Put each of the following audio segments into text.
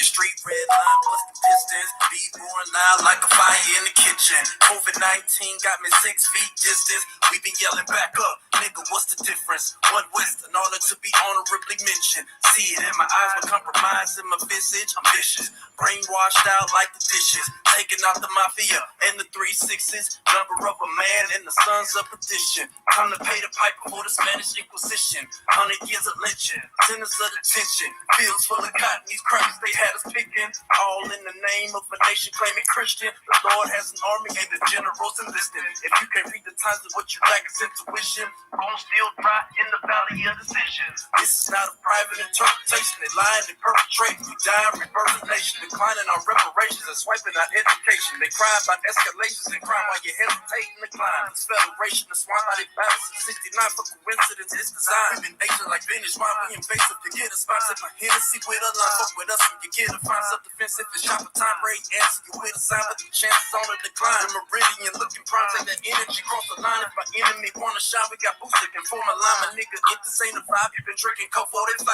your street, red line, busting pistons. Be roaring loud like a fire in the kitchen. COVID-19 got me 6 feet distance. We been yelling back up, nigga, what's the difference? One West in order to be honorably mentioned. See it in my eyes, but compromise in my visage. I'm vicious, brainwashed out like the dishes. Taking out the mafia and the 3-6s. Number of a man and the sons of perdition. Come to pay the piper for the Spanish Inquisition. 100 years of lynching, centers of detention. Fields full of cotton, these crackers they had us picking. All in the name of a nation claiming Christian. The Lord has an army and the generals enlisted. If you can't read the times of what you lack is intuition. Bones still dry in the valley of decisions. This is not a private interpretation. They lying, they perpetrate. We die in rebirth nation. Declining our reparations and swiping our education. They cry about escalations and crime while you hesitate and decline. This federation is swine body balance. 69 for coincidence, it's designed. We've been Asian like vintage wine. We invasive to get a spot. Set my Hennessy with a line. Fuck with us when you get a fine. Self-defense if it's shop a time break. Answer you with a sign, but the chances on the decline. The meridian looking prime. Take that energy cross the line. If my enemy wanna shine, we got boosted and form a line. My nigga, if this ain't a vibe, you been drinking Coke 45.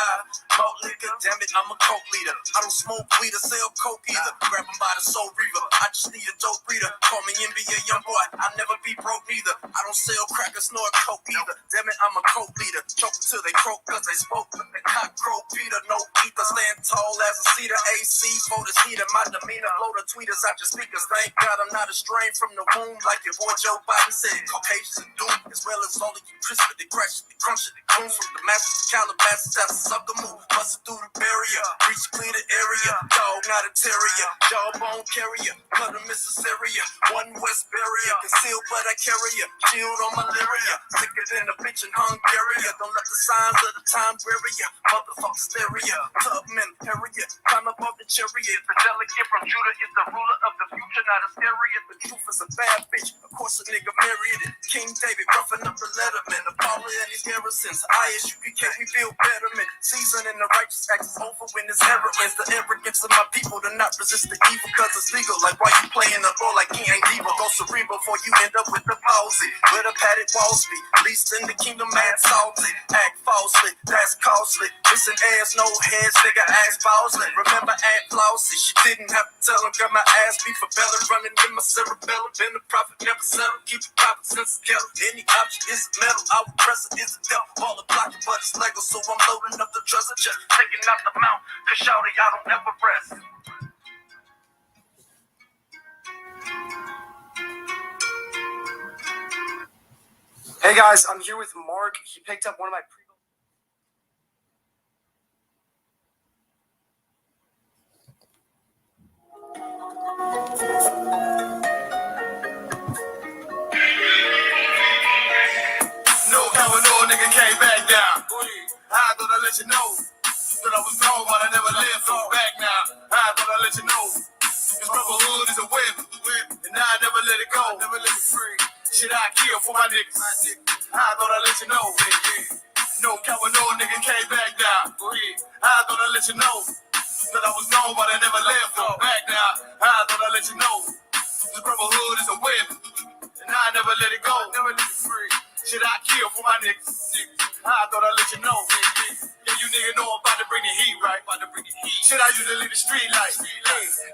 More liquor, damn it, I'm a coke leader. I don't smoke weed or sell coke either. Grab him by the soul reaver. I just need a dope breeder. Call me NBA young boy. I'll never be broke neither. I don't sell crackers nor coke either. Damn it, I'm a coke leader. Choke till they croak cause they spoke. But the cock crow Peter. No ether. Stand tall as a cedar. AC for this heater. My demeanor blow the tweeters out your speakers. Thank God I'm not a strain from the womb like your boy Joe Biden said. Caucasians and doom as well as all of you crispy. They crash it, they crunch it, they coons from the masses to Calabasas. That's a sucker move. Busted through the barrier. Reach clear the area. Dog not a terrier. Jawbone carrier. Cut a Mississippi. One West barrier. Concealed but I carry ya. Shield on malaria. Sicker than a bitch in Hungary. Don't let the signs of the time bury ya. Motherfucker stereo. Tubman Harrier. Climb up off the chariot. The delegate from Judah is the ruler of the future, not a stereo. The truth is a bad bitch. Of course a nigga married it. King David roughing up the letterman. Apollo and his garrisons. I.S.U.P.K. we build betterment. Season in the righteous acts is over when it's heroines. The arrogance of my people to not resist the evil cause it's legal. Like why you playing the role like he ain't evil. Go cerebral before you end up with the palsy. With a padded Wall Street. Least in the kingdom mad salty. Act falsely, that's costly. Missing ass, no heads, nigga ass falsely. Remember Aunt Flossie, she didn't have to tell him. Got my ass beat for belly running in my cerebellum. Been the prophet, never settle. Keep it poppin' since the kettle. Any object is metal, our presser is a devil. All the blocking, but it's Lego, so I'm loading up the trust. Just taking out the mount, cause shawty, I don't ever rest. Hey guys, I'm here with Mark. He picked up one of my No cover, no nigga came back down. I thought I'd let you know that I was gone, but I never lived. So back now. I thought I'd let you know this brotherhood is a whip, and I never let it go. Never let it free. Shit I kill for my niggas. I thought I'd let you know. No cover, no nigga came back down. I thought I'd let you know that I was gone, but I never left. So back now. I thought I'd let you know this brotherhood is a whip, and I never let it go. Never let it free. Shit I kill for my niggas. I thought I'd let you know. Yeah, you nigga know I'm about to bring the heat, right? About to bring the heat. Shit I used to leave the street light.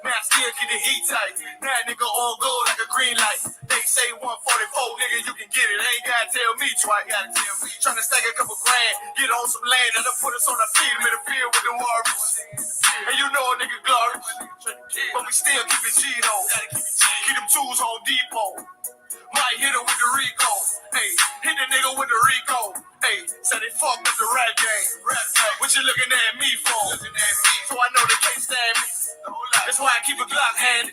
Now I still keep the heat tight. Now nigga all gold like a green light. They say 144, nigga, you can get it. Ain't gotta tell me twice. Gotta tell me. Tryna stack a couple grand, get on some land, and put us on our feet in the field with the Warriors. And you know a nigga glory, but we still keep it G though. Keep them tools on depot. Might hit her with the Rico. Hey, hit the nigga with the Rico. Hey, so they fucked up the rap game. What you looking at me for? So I know they can't stand me. That's why I keep a Glock handy.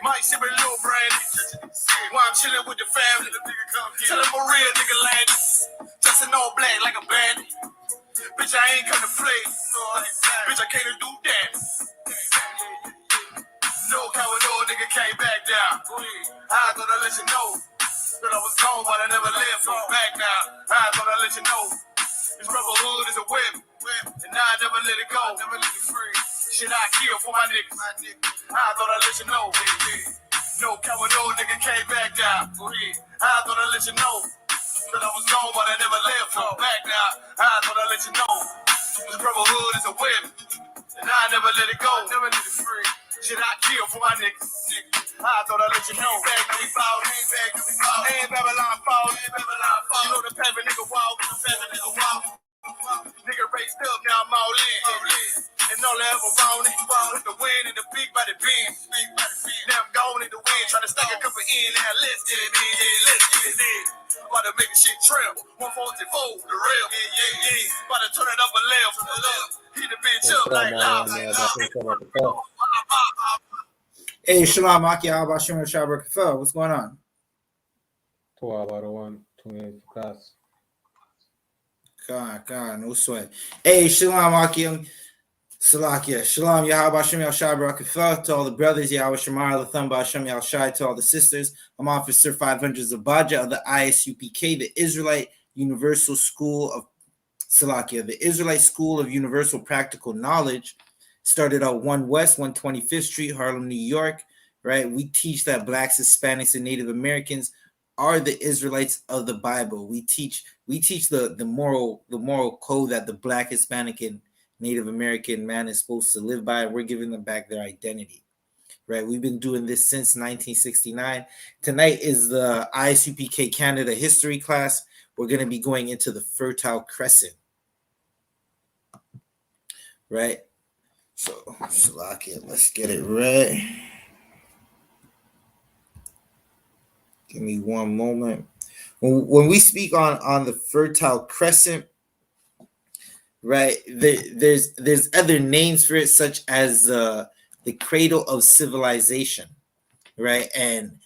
Might sip a little brandy. While I'm chilling with the family. Tell them a real nigga landed. Just an all black like a bandit. Bitch, I ain't come to play. Bitch, I came to do that. No coward, no nigga came back down. I thought I'd let you know that I was gone, but I never left. So back now. I thought I'd let you know this brotherhood is a whip, and I never let it go. Never let it free. Shit I kill for my niggas. I thought I'd let you know. No coward, no nigga came back down. I thought I'd let you know that I was gone, but I never left. So back now. I thought I'd let you know this brotherhood is a whip. and I never let it go, never let it free. Shit I kill for my niggas. I thought I'd let you know. Back when we fall, ain't back when we fall. Ain't Babylon fall, ain't Babylon fall. You know the paper nigga walk, the paper nigga walk. Nigga raised up, now I'm all in. And all I ever wanted was the win and the big by the bin. Now I'm gone in the wind, trying to stack a couple in. Now let's get it in, yeah, let's get it in. About to make the shit tremble. 144, the real. Yeah. About to turn it up a left. Hit the bitch up like loud. Hey, Shalom, YAHANNA, SHALAM, what's going on? 12/1/28 class. God, no sweat. Hey, Shalom, YAHANNA, Salakia, Shalom, Yahweh Shem Yahshai Barakatha, to all the brothers, Yahweh Shemar Lathamba Shem Yahshai, to all the sisters. I'm Officer 500 Zabaja of the I.S.U.P.K, the Israelite Universal School of Salakia, the Israelite School of Universal Practical Knowledge. Started out 1 West, 125th Street, Harlem, New York, right? We teach that Blacks, Hispanics, and Native Americans are the Israelites of the Bible. We teach the moral code that the Black, Hispanic, and Native American man is supposed to live by. We're giving them back their identity, right? We've been doing this since 1969. Tonight is the I.S.U.P.K Canada history class. We're going to be going into the Fertile Crescent, right? So, Salakia, let's get it right. Give me one moment. When we speak on the Fertile Crescent, right, there's other names for it, such as the cradle of civilization, right? And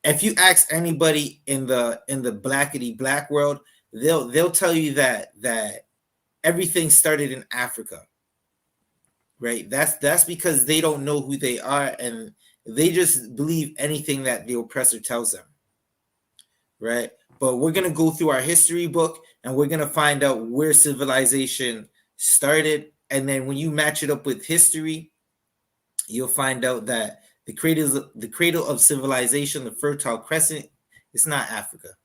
if you ask anybody in the blackity black world, they'll tell you that everything started in Africa. Right, that's because they don't know who they are, and they just believe anything that the oppressor tells them. Right, but we're gonna go through our history book, and we're gonna find out where civilization started, and then when you match it up with history, you'll find out that the cradle of civilization, the Fertile Crescent, it's not Africa.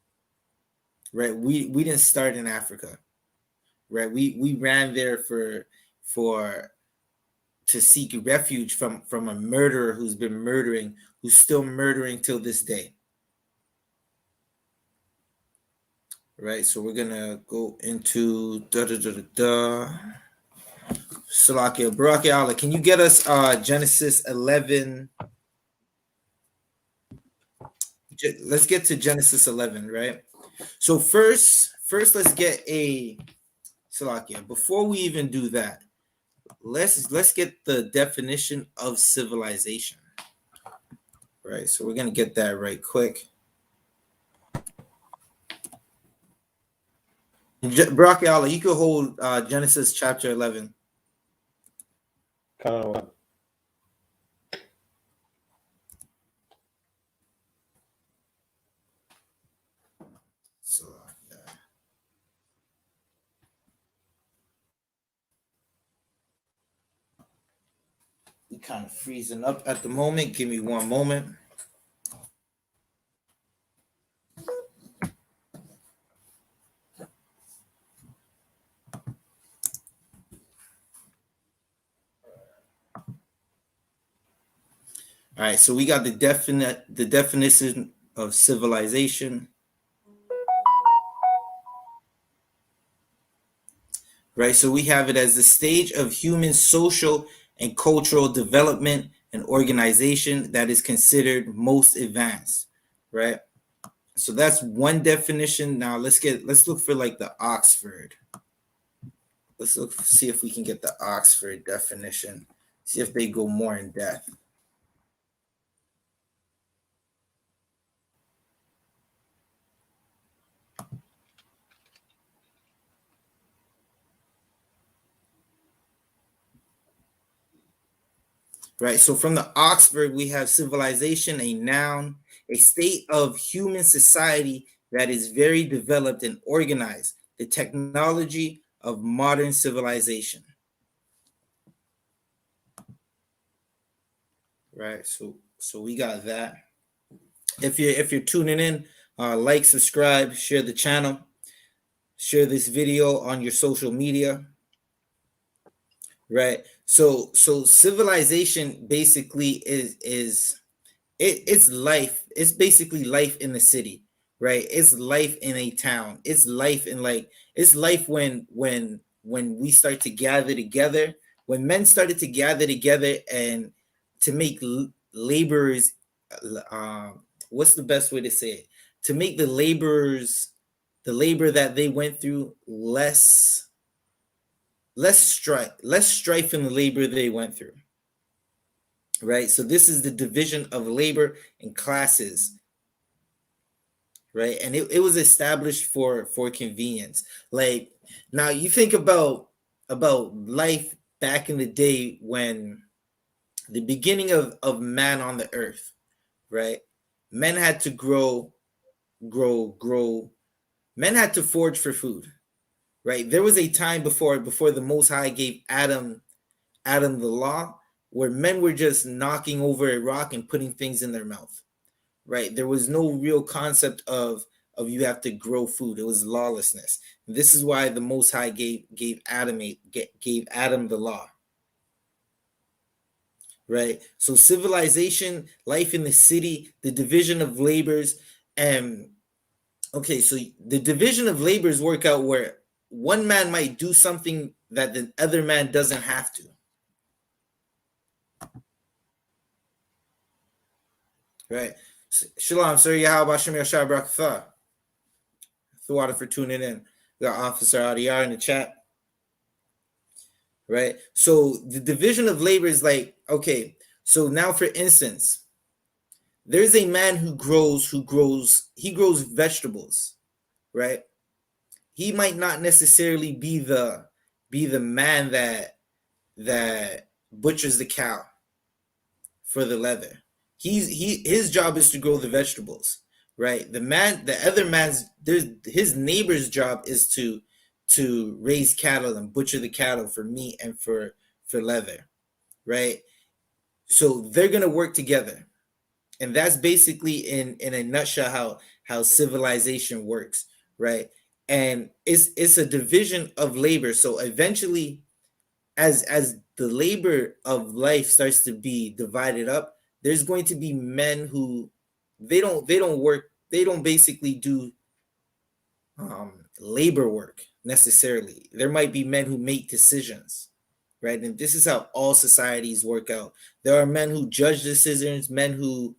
Right, we didn't start in Africa. Right, we ran there to seek refuge from a murderer who's still murdering till this day. Right, so we're gonna go into Salakia, Barak Allah. Can you get us Genesis 11? Let's get to Genesis 11, right? So first let's get a Salakia. Before we even do that, let's get the definition of civilization, right? So we're gonna get that right quick. Barak Allah, you could hold Genesis chapter 11. So we kind of freezing up at the moment. Give me one moment. All right, so we got the definition of civilization. Right, so we have it as the stage of human social and cultural development and organization that is considered most advanced, right? So that's one definition. Now let's look for like the Oxford. Let's see if we can get the Oxford definition. See if they go more in depth. Right, so from the Oxford, we have civilization, a noun, a state of human society that is very developed and organized, the technology of modern civilization. Right, so we got that. If you're tuning in, like, subscribe, share the channel, share this video on your social media. Right, So civilization basically it's life. It's basically life in the city, right? It's life in a town. It's life in it's life when we start to gather together. When men started to gather together and to make laborers, what's the best way to say it? To make the laborers, the labor that they went through less strife in the labor they went through, right? So this is the division of labor and classes, right? And it was established for convenience. Like, now you think about life back in the day, when the beginning of man on the earth, right? Men had to grow. Men had to forge for food, right? There was a time before the Most High gave Adam the law, where men were just knocking over a rock and putting things in their mouth, right? There was no real concept of you have to grow food. It was lawlessness. This is why the Most High gave Adam the law, right? So civilization, life in the city, the division of labors, and okay, so the division of labors work out where one man might do something that the other man doesn't have to. Right. Shalom, sir. Yahweh Bashem Yashar Brakatha. Thawada for tuning in. We got Officer Adiyar in the chat. Right. So the division of labor is like, okay, so now for instance, there's a man who grows vegetables, right? He might not necessarily be the man that butchers the cow for the leather. His job is to grow the vegetables, right? The other man's, his neighbor's job is to raise cattle and butcher the cattle for meat and for leather, right? So they're gonna work together, and that's basically in a nutshell how civilization works, right? And it's a division of labor. So eventually, as the labor of life starts to be divided up, there's going to be men who they don't basically do labor work necessarily. There might be men who make decisions, right? And this is how all societies work out. There are men who judge decisions, men who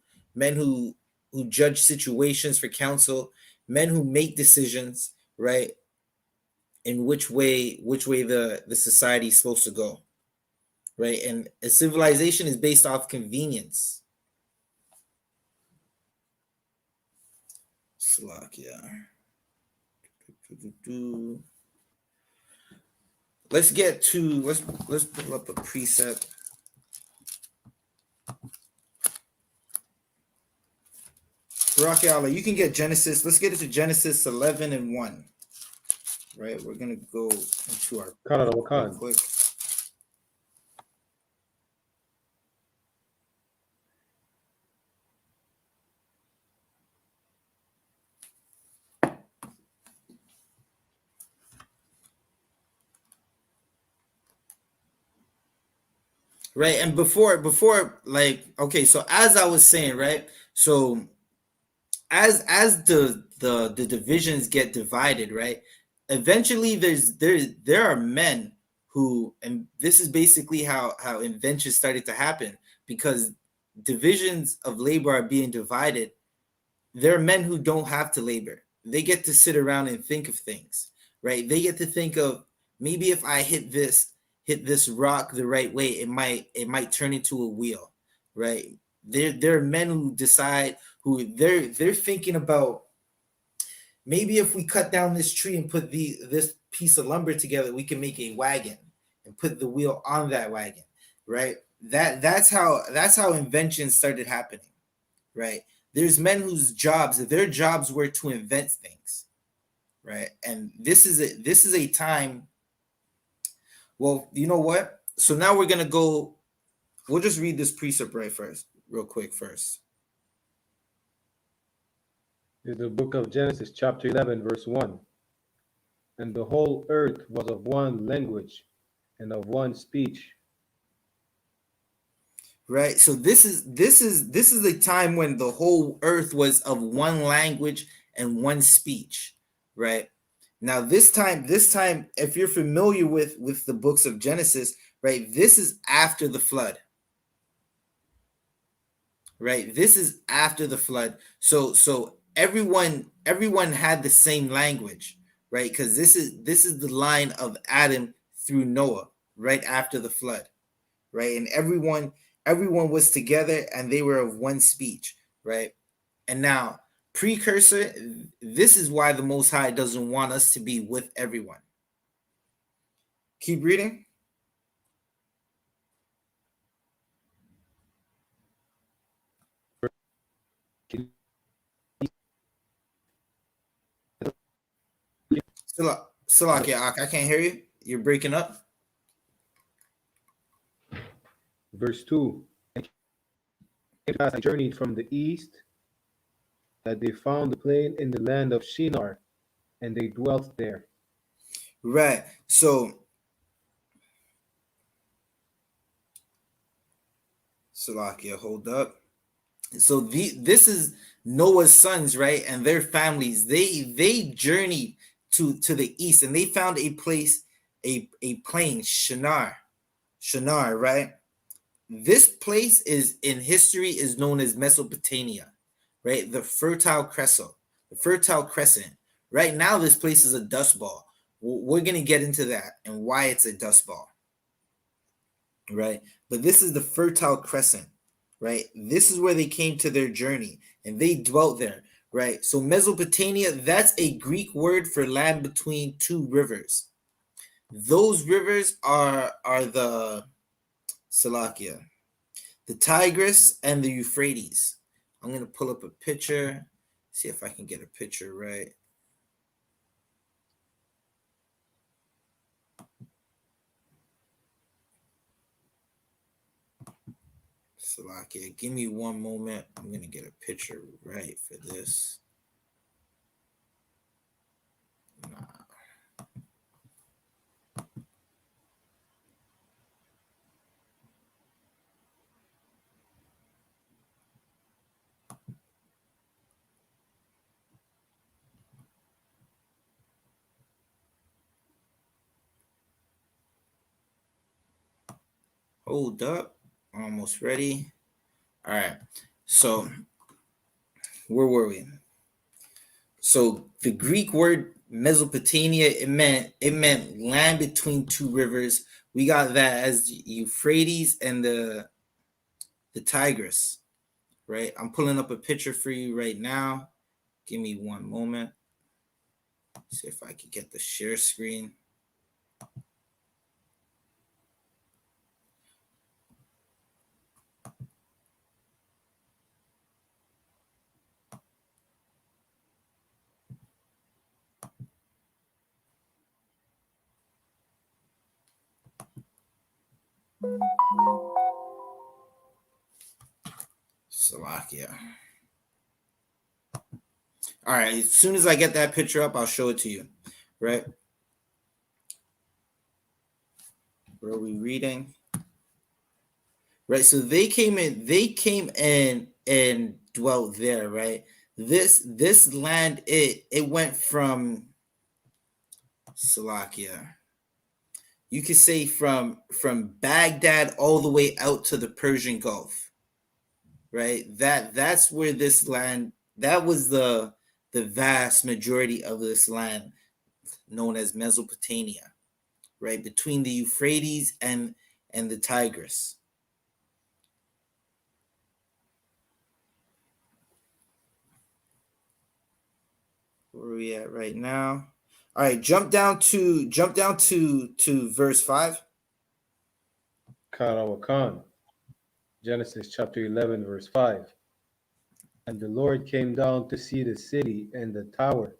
judge situations for counsel, men who make decisions, right? In which way the society is supposed to go, right? And a civilization is based off convenience. Slovakia. Let's pull up a precept. Rocky Allah, you can get Genesis. Let's get into Genesis 11 and 1. Right, we're gonna go into our quick. Right, and before like, okay, so as I was saying, right, so as the divisions get divided, right, eventually there are men who, and this is basically how inventions started to happen, because divisions of labor are being divided. There are men who don't have to labor. They get to sit around and think of things, right? They get to think of, maybe if I hit this rock the right way, it might turn into a wheel, right? There are men who decide, who they're thinking about, maybe if we cut down this tree and put this piece of lumber together, we can make a wagon and put the wheel on that wagon, right? That's how inventions started happening, right? There's men whose their jobs were to invent things, right? And this is a time. Well, you know what? So now we're gonna go. We'll just read this precept real quick first. The book of Genesis, chapter 11, verse 1. And the whole earth was of one language and of one speech. right? So this is the time when the whole earth was of one language and one speech, right? Now this time, if you're familiar with the books of Genesis, right, this is after the flood, right? This is after the flood. So everyone had the same language, right? Because this is the line of Adam through Noah, right after the flood, right? And everyone was together and they were of one speech, right? And now precursor, this is why the Most High doesn't want us to be with everyone. Keep reading. Salakia, I can't hear you. You're breaking up. Verse 2. And they journeyed from the east, that they found the plain in the land of Shinar, and they dwelt there. Right. So Salakia, hold up. So this is Noah's sons, right, and their families. They journeyed to the east, and they found a place, a plain, Shinar, right? This place is in history is known as Mesopotamia, right? The Fertile Crescent. Right now, this place is a dust ball. We're gonna get into that and why it's a dust ball, right? But this is the Fertile Crescent, right? This is where they came to their journey and they dwelt there, right? So Mesopotamia, that's a Greek word for land between two rivers. Those rivers are the Salakia, the Tigris and the Euphrates. I'm gonna pull up a picture, see if I can get a picture right. Salakia, give me one moment. I'm gonna get a picture right for this. Nah. Hold up, almost ready. All right, so where were we? So the Greek word Mesopotamia, it meant land between two rivers. We got that as Euphrates and the Tigris, right? I'm pulling up a picture for you right now. Give me one moment. See if I can get the share screen. Salakia. All right, as soon as I get that picture up, I'll show it to you, right? Where are we reading? Right, so they came in and dwelt there, right? This land, it went from Salakia. You could say from Baghdad all the way out to the Persian Gulf, right? That's where this land, that was the vast majority of this land known as Mesopotamia, right? Between the Euphrates and the Tigris. Where are we at right now? All right, jump down to verse 5. Karawakan, Genesis chapter 11, verse 5. And the Lord came down to see the city and the tower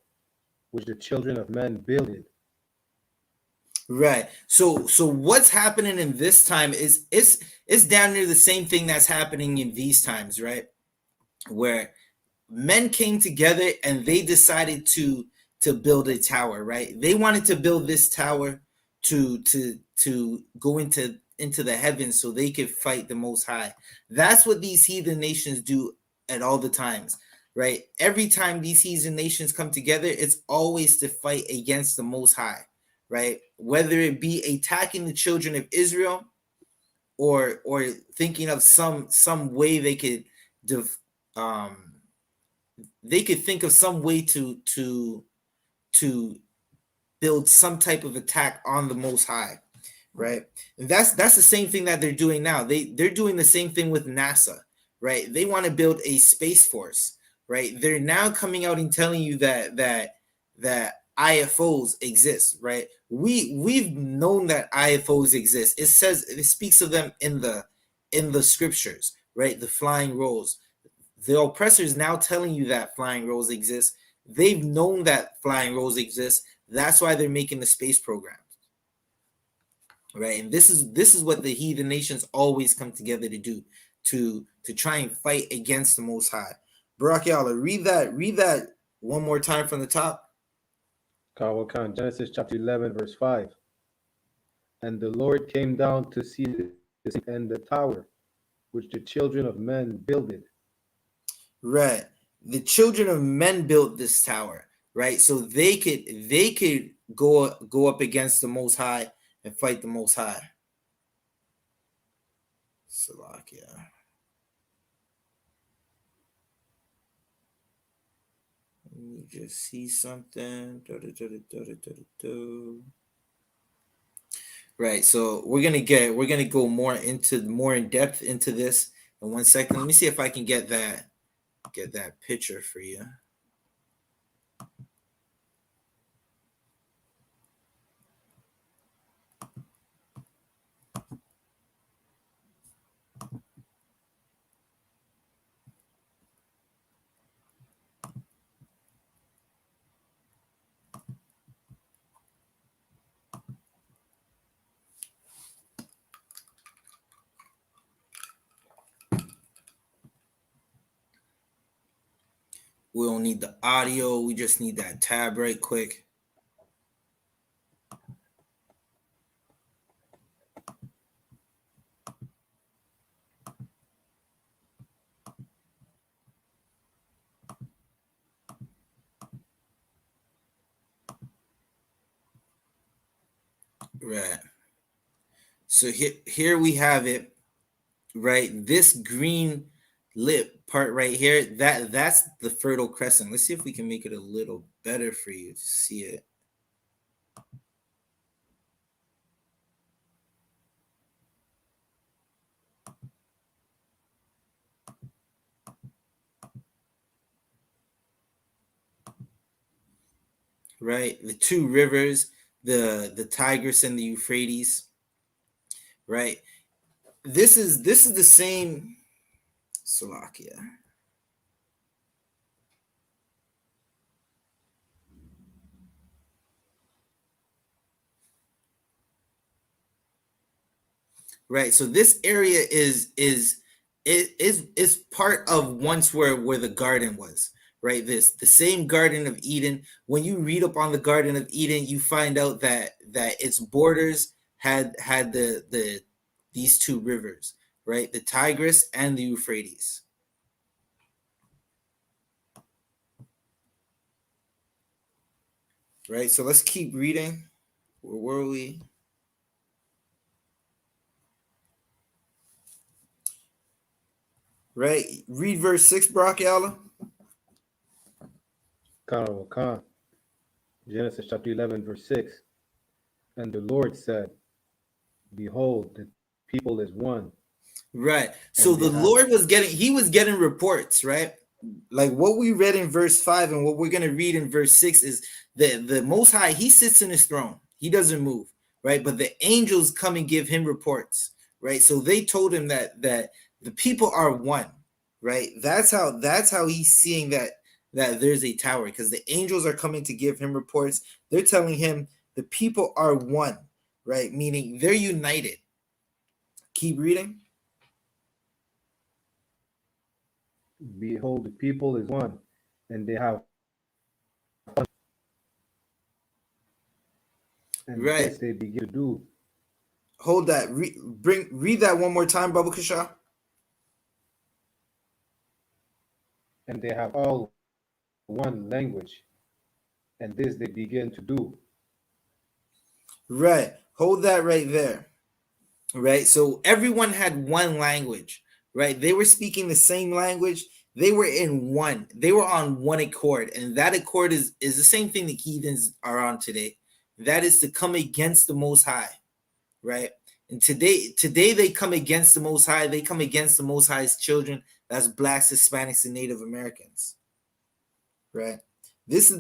which the children of men builded. Right. So what's happening in this time is it's down near the same thing that's happening in these times, right? Where men came together and they decided to build a tower, right? They wanted to build this tower to go into into the heavens so they could fight the Most High. That's what these heathen nations do at all the times, right? Every time these heathen nations come together, it's always to fight against the Most High, right? Whether it be attacking the children of Israel, or thinking of some way they could think of some way to build some type of attack on the Most High, right? And that's the same thing that they're doing now. They're doing the same thing with NASA, right? They want to build a space force, right? They're now coming out and telling you that IFOs exist, right? We've known that IFOs exist. It speaks of them in the scriptures, right? The flying rolls. The oppressors now telling you that flying rolls exist. They've known that flying rolls exist. That's why they're making the space program, right? And this is what the heathen nations always come together to do, to try and fight against the Most High. Barak Yalla, read that one more time from the top. Khan, Genesis chapter 11, verse 5. And the Lord came down to see the city and the tower, which the children of men builded. Right. The children of men built this tower, right? So they could go up against the Most High and fight the Most High. Salakia. Let me just see something. Right. So we're gonna go more in depth into this in 1 second. Let me see if I can get that picture for you. We don't need the audio. We just need that tab right quick. Right. So here we have it, right? This green lip part right here, that's the Fertile Crescent. Let's see if we can make it a little better for you to see it. Right? The two rivers, the Tigris and the Euphrates, right? This is the same Salakia. Right. So this area is part of once where the garden was, right? The same Garden of Eden. When you read up on the Garden of Eden, you find out that its borders had these two rivers, right? The Tigris and the Euphrates. Right. So let's keep reading. Where were we? Right. Read verse 6, Barak Yalla. Khan, Genesis chapter 11, verse 6. And the Lord said, Behold, the people is one. Right. So the Lord was getting reports, right? Like what we read in verse 5 and what we're going to read in verse 6 is the Most High, he sits in his throne. He doesn't move, right? But the angels come and give him reports, right? So they told him that the people are one, right? That's how he's seeing that there's a tower, because the angels are coming to give him reports. They're telling him the people are one, right? Meaning they're united. Keep reading. Behold, the people is one, and they have fun. And Right. this they begin to do. hold that. Read that one more time, Baba Kasha. And they have all one language, and this they begin to do. Right. Hold that right there. Right. So everyone had one language, right? They were speaking the same language. They were in one. They were on one accord, and that accord is the same thing that heathens are on today. That is to come against the Most High, right? And today they come against the Most High. They come against the Most High's children. That's blacks, Hispanics, and Native Americans, right? This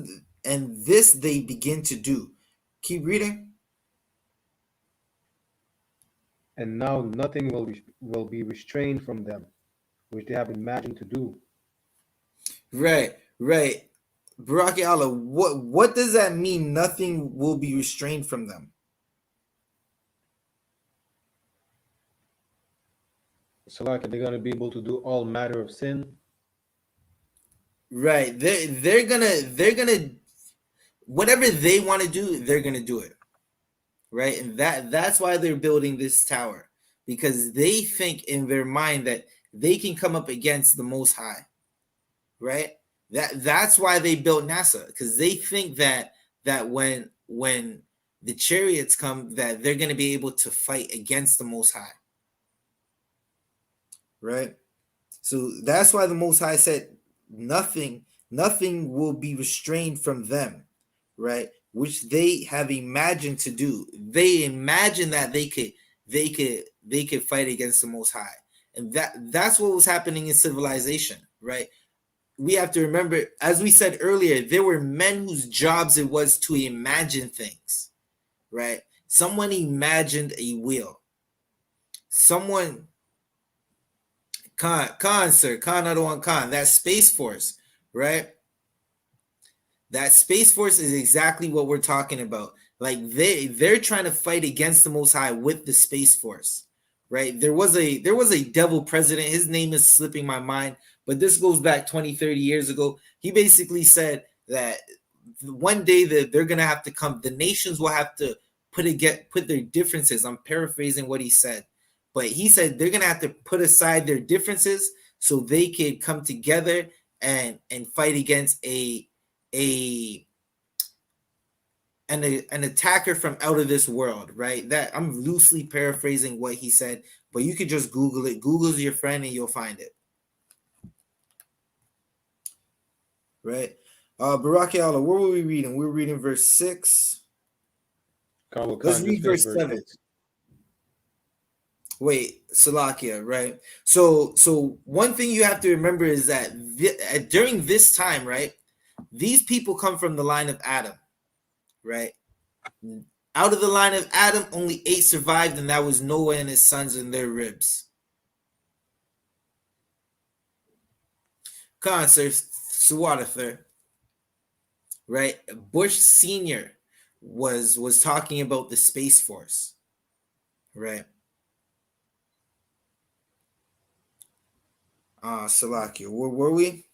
they begin to do. Keep reading. And now nothing will be restrained from them, which they have imagined to do. Right, right. Baraki Allah, what does that mean? Nothing will be restrained from them. So like they're gonna be able to do all matter of sin. Right. They're gonna whatever they want to do, they're gonna do it. Right. And that's why they're building this tower. Because they think in their mind that they can come up against the Most High. Right? That's why they built NASA, because they think that when the chariots come, that they're gonna be able to fight against the Most High. Right? So that's why the Most High said nothing will be restrained from them, right? Which they have imagined to do. They imagine that they could fight against the Most High. And that's what was happening in civilization, right? We have to remember, as we said earlier, there were men whose jobs it was to imagine things, right? Someone imagined a wheel. Someone Khan, sir, Khan, I don't want Khan. That Space Force, right? That Space Force is exactly what we're talking about. Like they're trying to fight against the Most High with the Space Force, right? There was a devil president. His name is slipping my mind, but this goes back 20, 30 years ago. He basically said that one day that they're gonna have to come, the nations will have to put their differences. I'm paraphrasing what he said, but he said they're gonna have to put aside their differences so they could come together and fight against an attacker from out of this world, right? That I'm loosely paraphrasing what he said, but you could just Google it. Google's your friend and you'll find it. Right? Baraki Allah, what were we reading? We were reading verse 6. Let's read verse 7. Wait, Salakia, right? So one thing you have to remember is that during this time, right, these people come from the line of Adam, right? Out of the line of Adam, only 8 survived, and that was Noah and his sons and their ribs. Come on, sir. Suwadather. Right? Bush Sr. was talking about the Space Force. Right? Salakia, where were we?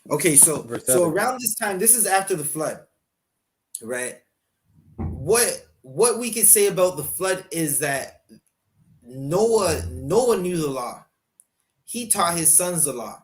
Okay, so around this time, this is after the flood, right? What we can say about the flood is that Noah knew the law. He taught his sons the law.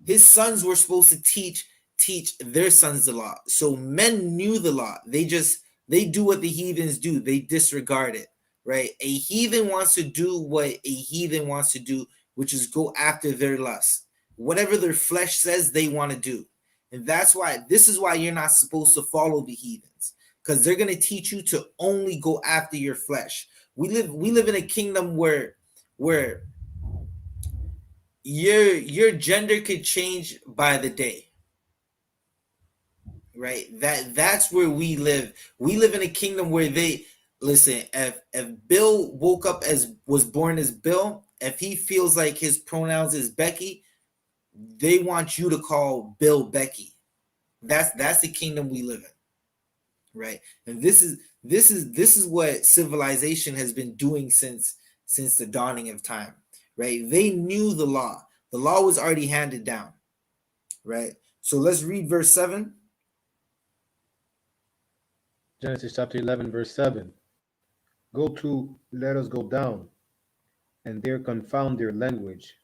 His sons were supposed to teach their sons the law. So men knew the law. They do what the heathens do. They disregard it, right? A heathen wants to do what a heathen wants to do, which is go after their lust. Whatever their flesh says they want to do. And this is why you're not supposed to follow the heathens, because they're going to teach you to only go after your flesh. We live in a kingdom where your gender could change by the day, right? That's where we live. We live in a kingdom where they listen. If Bill was born as Bill, if he feels like his pronouns is Becky, they want you to call Bill Becky. That's the kingdom we live in, right? And this is what civilization has been doing since the dawning of time. Right? They knew the law. The law was already handed down. Right? So let's read verse 7. Genesis chapter 11, verse 7. Go to, let us go down, and there confound their language,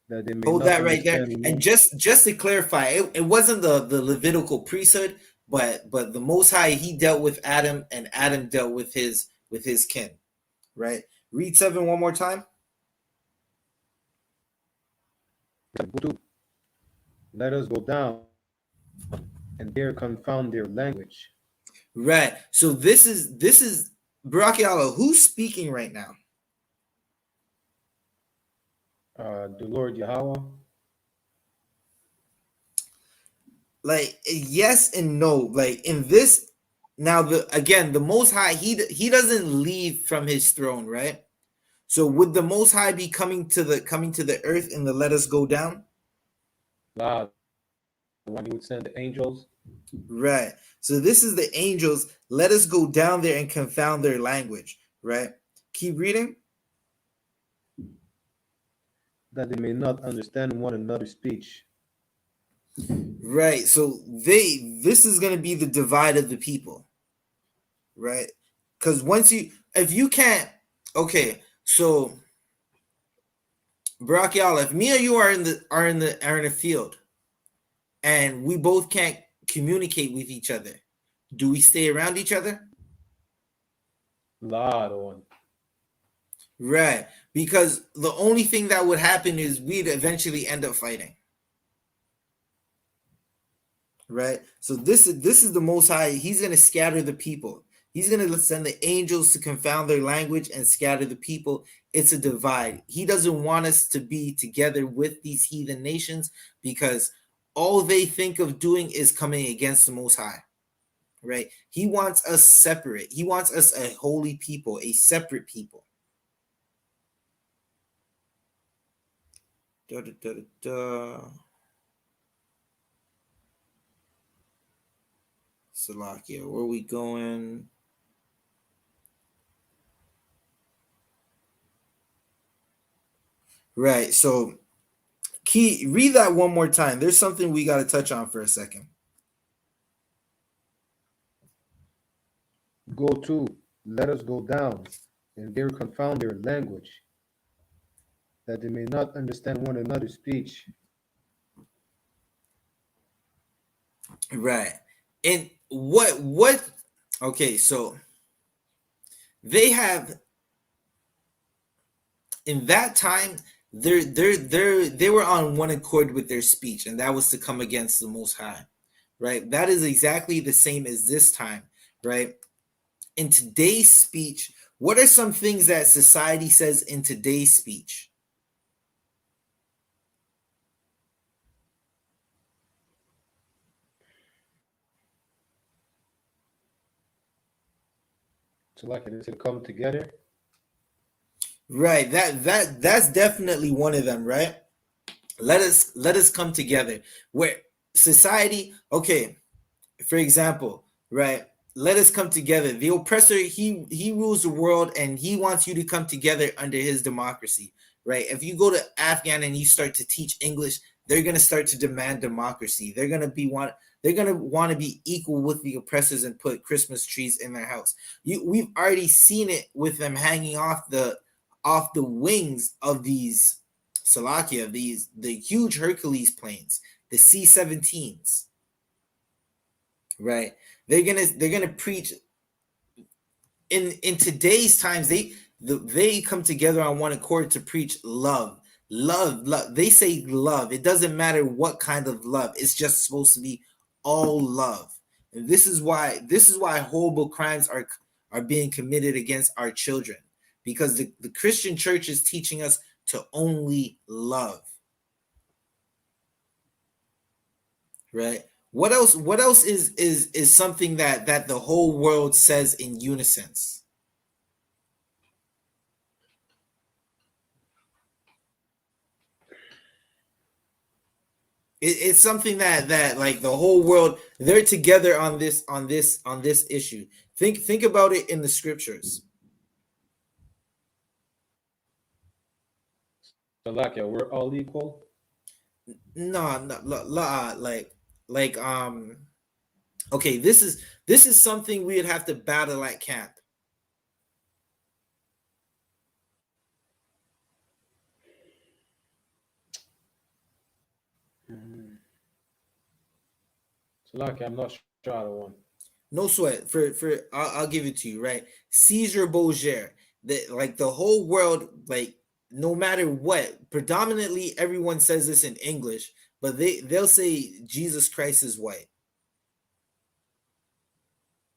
that they may Hold not that right there. understand And one. just to clarify, it wasn't the Levitical priesthood, but the Most High, he dealt with Adam, and Adam dealt with his kin. Right. Read 7 one more time. Go to, let us go down, and there confound their language. Right. So this is Barakiala. Who's speaking right now? The Lord Yahweh. Like yes and no. Like in this now, the Most High, he doesn't leave from his throne, right? So would the Most High be coming to the earth in the let us go down? God, when he would send the angels, Right. So this is the angels. Let us go down there and confound their language. Right. Keep reading. that they may not understand one another's speech. Right. So this is going to be the divide of the people. Right. Because if you can't, okay. So Barakiala, if me or you are in the field, and we both can't communicate with each other, do we stay around each other? Lord on. Right. Because the only thing that would happen is we'd eventually end up fighting. Right. So this is the Most High. He's going to scatter the people. He's going to send the angels to confound their language and scatter the people. It's a divide. He doesn't want us to be together with these heathen nations, because all they think of doing is coming against the Most High. Right. He wants us separate. He wants us a holy people, a separate people. Da, da, da, da, da. Salakia, where are we going? Right. So, Key, read that one more time. There's something we got to touch on for a second. Go to, let us go down, and there confound their language, that they may not understand one another's speech. Right. And what okay, so they have, in that time, they were on one accord with their speech, and that was to come against the Most High. Right? That is exactly the same as this time, right? In today's speech, what are some things that society says in today's speech? So like it to come together. Right. That's definitely one of them, right? Let us come together. Where society, okay, for example, right? Let us come together. The oppressor, he rules the world, and he wants you to come together under his democracy, right? If you go to Afghan and you start to teach English, they're gonna start to demand democracy. They're gonna want to be equal with the oppressors and put Christmas trees in their house. We've already seen it with them hanging off the wings of these Salakia, the huge Hercules planes, the C-17s. Right. They're gonna preach in today's times. They come together on one accord to preach love. Love. They say love. It doesn't matter what kind of love. It's just supposed to be all love. And this is why horrible crimes are being committed against our children, because the Christian church is teaching us to only love. Right. What else is something that the whole world says in unison? It's something that like the whole world, they're together on this issue. Think about it in the scriptures. So like we're all equal. No, no, like okay, this is something we'd have to battle at camp. Salaki, I'm not sure on one. No sweat. I'll give it to you, right? Caesar Borgia. The whole world, like no matter what, predominantly everyone says this in English, but they'll say Jesus Christ is white.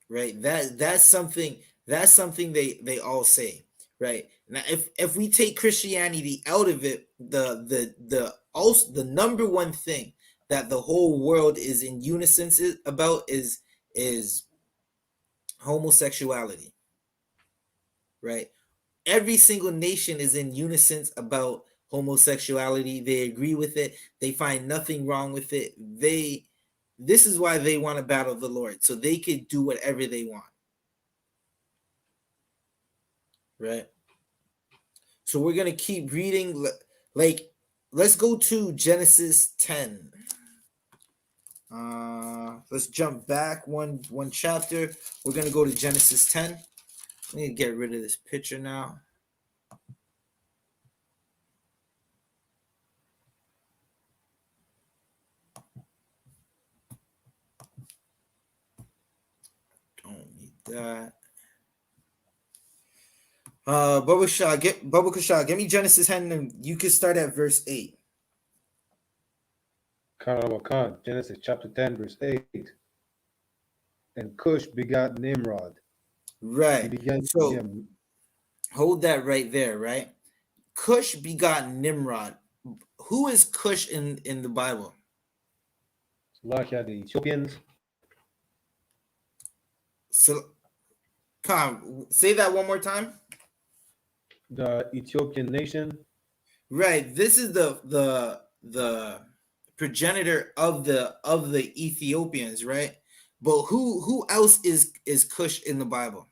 Right? That's something they all say. Right? Now if we take Christianity out of it, the number one thing that the whole world is in unison about is homosexuality, right? Every single nation is in unison about homosexuality. They agree with it. They find nothing wrong with it. This is why they want to battle the Lord, so they could do whatever they want, right? So we're gonna keep reading. Like, let's go to Genesis 10. Let's jump back one chapter. We're gonna go to Genesis 10. I need to get rid of this picture now. Don't need that. Bubba Kasha, give me Genesis 10 and you can start at verse 8. Khan, Genesis chapter 10, verse 8. And Cush begot Nimrod. He Right. began to So be a hold that right there, right? Cush begot Nimrod. Who is Cush in the Bible? Salakia, the Ethiopians. So, Khan, say that one more time. The Ethiopian nation. Right. This is the progenitor of the Ethiopians, right? But who else is Cush in the Bible?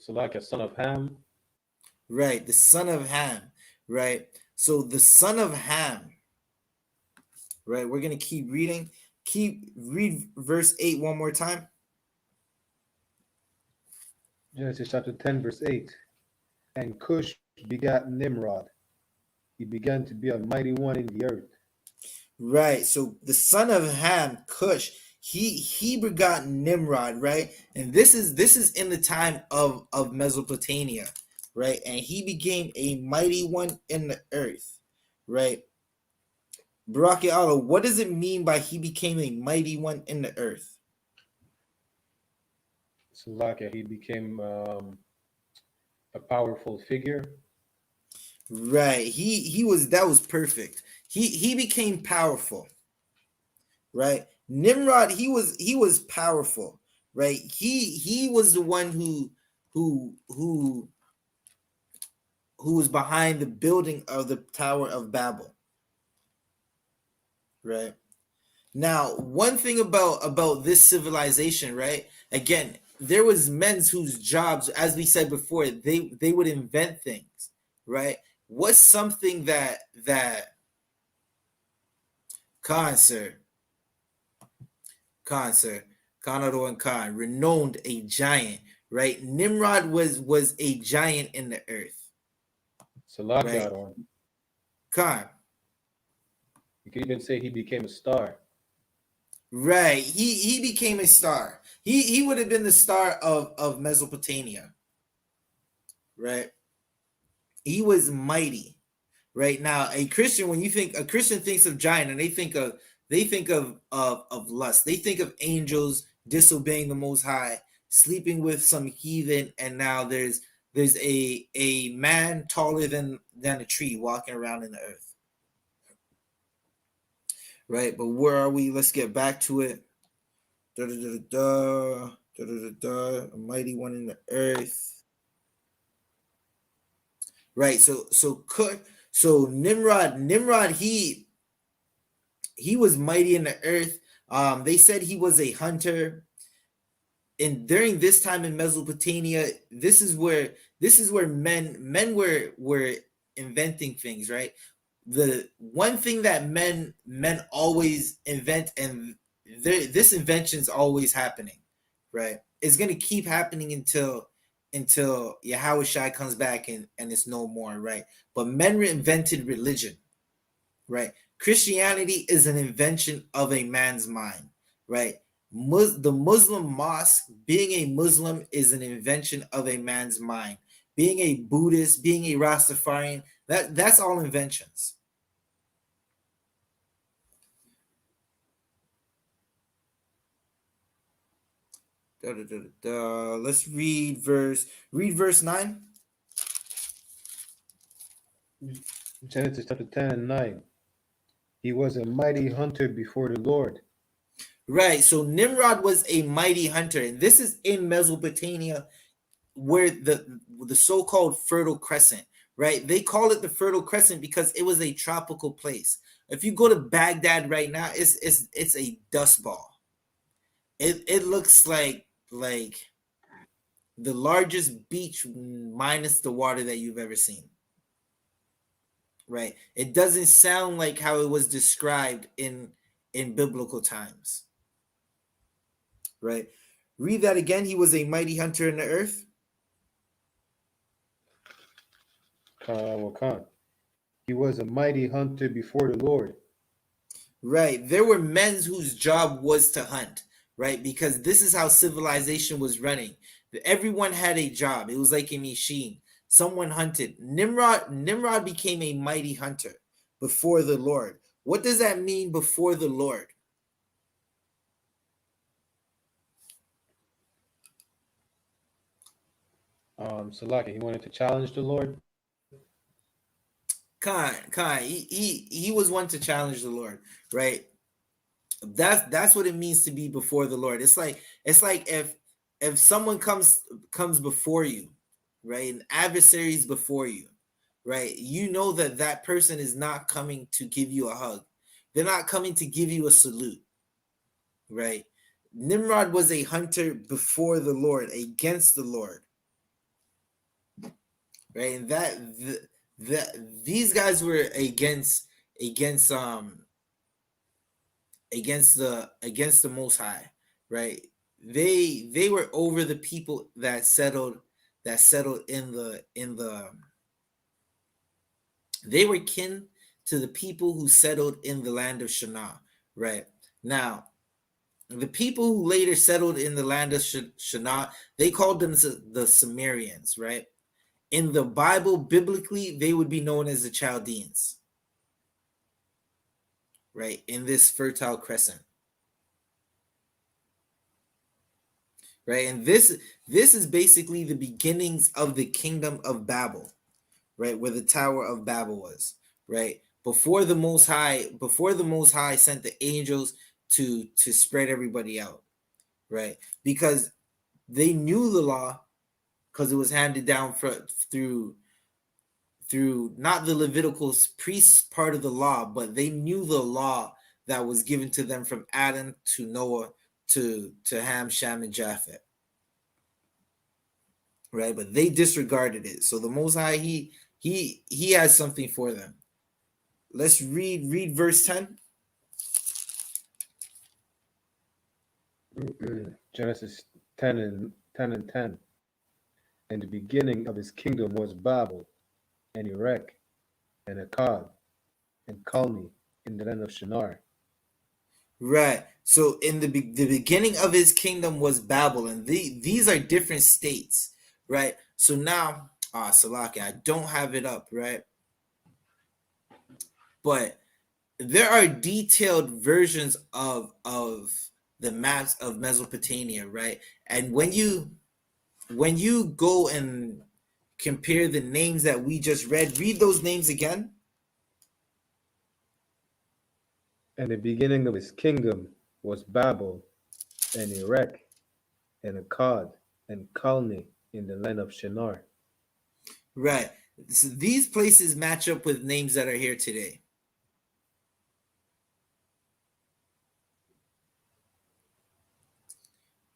Salakia, son of Ham. Right, the son of Ham, right? So the son of Ham, right? We're gonna keep reading. Read verse 8 one more time. Genesis chapter 10, verse 8. And Cush begat Nimrod. He began to be a mighty one in the earth. Right. So the son of Ham, Cush, he begot Nimrod, right? And this is in the time of Mesopotamia, right? And he became a mighty one in the earth, right? Baraki Allah, what does it mean by he became a mighty one in the earth? Salakia, he became a powerful figure. Right. He was that was perfect. He became powerful. Right? Nimrod, he was powerful, right? He was the one who was behind the building of the Tower of Babel. Right? Now, one thing about this civilization, right? Again, there was men whose jobs, as we said before, they would invent things, right? What's something that Khan, Kanaro and Khan, renowned a giant, right? Nimrod was a giant in the earth. Salakia, right? Khan. You could even say he became a star. Right. He became a star. He would have been the star of Mesopotamia. Right. He was mighty. Right. Now, a Christian, when a Christian thinks of giant, and they think of lust. They think of angels disobeying the Most High, sleeping with some heathen, and now there's a man taller than a tree walking around in the earth. Right, but where are we? Let's get back to it. A mighty one in the earth. Right, so Nimrod, he was mighty in the earth. They said he was a hunter. And during this time in Mesopotamia, this is where men were inventing things, right? The one thing that men always invent, and this invention is always happening, right? It's gonna keep happening until YAHANNA comes back and it's no more, right? But men invented religion, right? Christianity is an invention of a man's mind, right? The Muslim mosque, being a Muslim, is an invention of a man's mind. Being a Buddhist, being a Rastafarian, that's all inventions. Let's read verse 9. Genesis chapter 10 and 9. He was a mighty hunter before the Lord. Right. So Nimrod was a mighty hunter, and this is in Mesopotamia, where the so-called Fertile Crescent, right? They call it the Fertile Crescent because it was a tropical place. If you go to Baghdad right now, it's a dust ball. It looks like the largest beach minus the water that you've ever seen. Right? It doesn't sound like how it was described in biblical times. Right? Read that again. He was a mighty hunter in the earth. He was a mighty hunter before the Lord. Right. There were men whose job was to hunt, right? Because this is how civilization was running. Everyone had a job. It was like a machine. Someone hunted. Nimrod became a mighty hunter before the Lord. What does that mean, before the Lord? Salaki, he wanted to challenge the Lord. Khan, he was one to challenge the Lord, right? That's what it means to be before the Lord. It's like if someone comes before you, right? An adversary is before you, right? You know that person is not coming to give you a hug. They're not coming to give you a salute, right? Nimrod was a hunter before the Lord, against the Lord, right? And these guys were against the Most High, right? They were over the people that settled in the they were kin to the people who settled in the land of Shinar, right? Now, the people who later settled in the land of Shinar, they called them the Sumerians, right? In the Bible, biblically, they would be known as the Chaldeans, right? In this Fertile Crescent, right? And this is basically the beginnings of the kingdom of Babel, right? Where the Tower of Babel was, right? Before the Most High sent the angels to spread everybody out, right? Because they knew the law, because it was handed down through not the Levitical priests part of the law, but they knew the law that was given to them from Adam to Noah to Ham, Shem, and Japheth, right? But they disregarded it. So the Most High, he has something for them. Let's read verse 10. Genesis 10 and 10. And the beginning of his kingdom was Babel, and Erech, and Akkad, and Calneh, in the land of Shinar. Right. So in the beginning of his kingdom was Babel, and these are different states, right? So now, Salaki, I don't have it up, right? But there are detailed versions of the maps of Mesopotamia, right? And when you go and compare the names that we just read those names again. And the beginning of his kingdom was Babel, and Erech, and Akkad, and Calneh, in the land of Shinar. Right. So these places match up with names that are here today.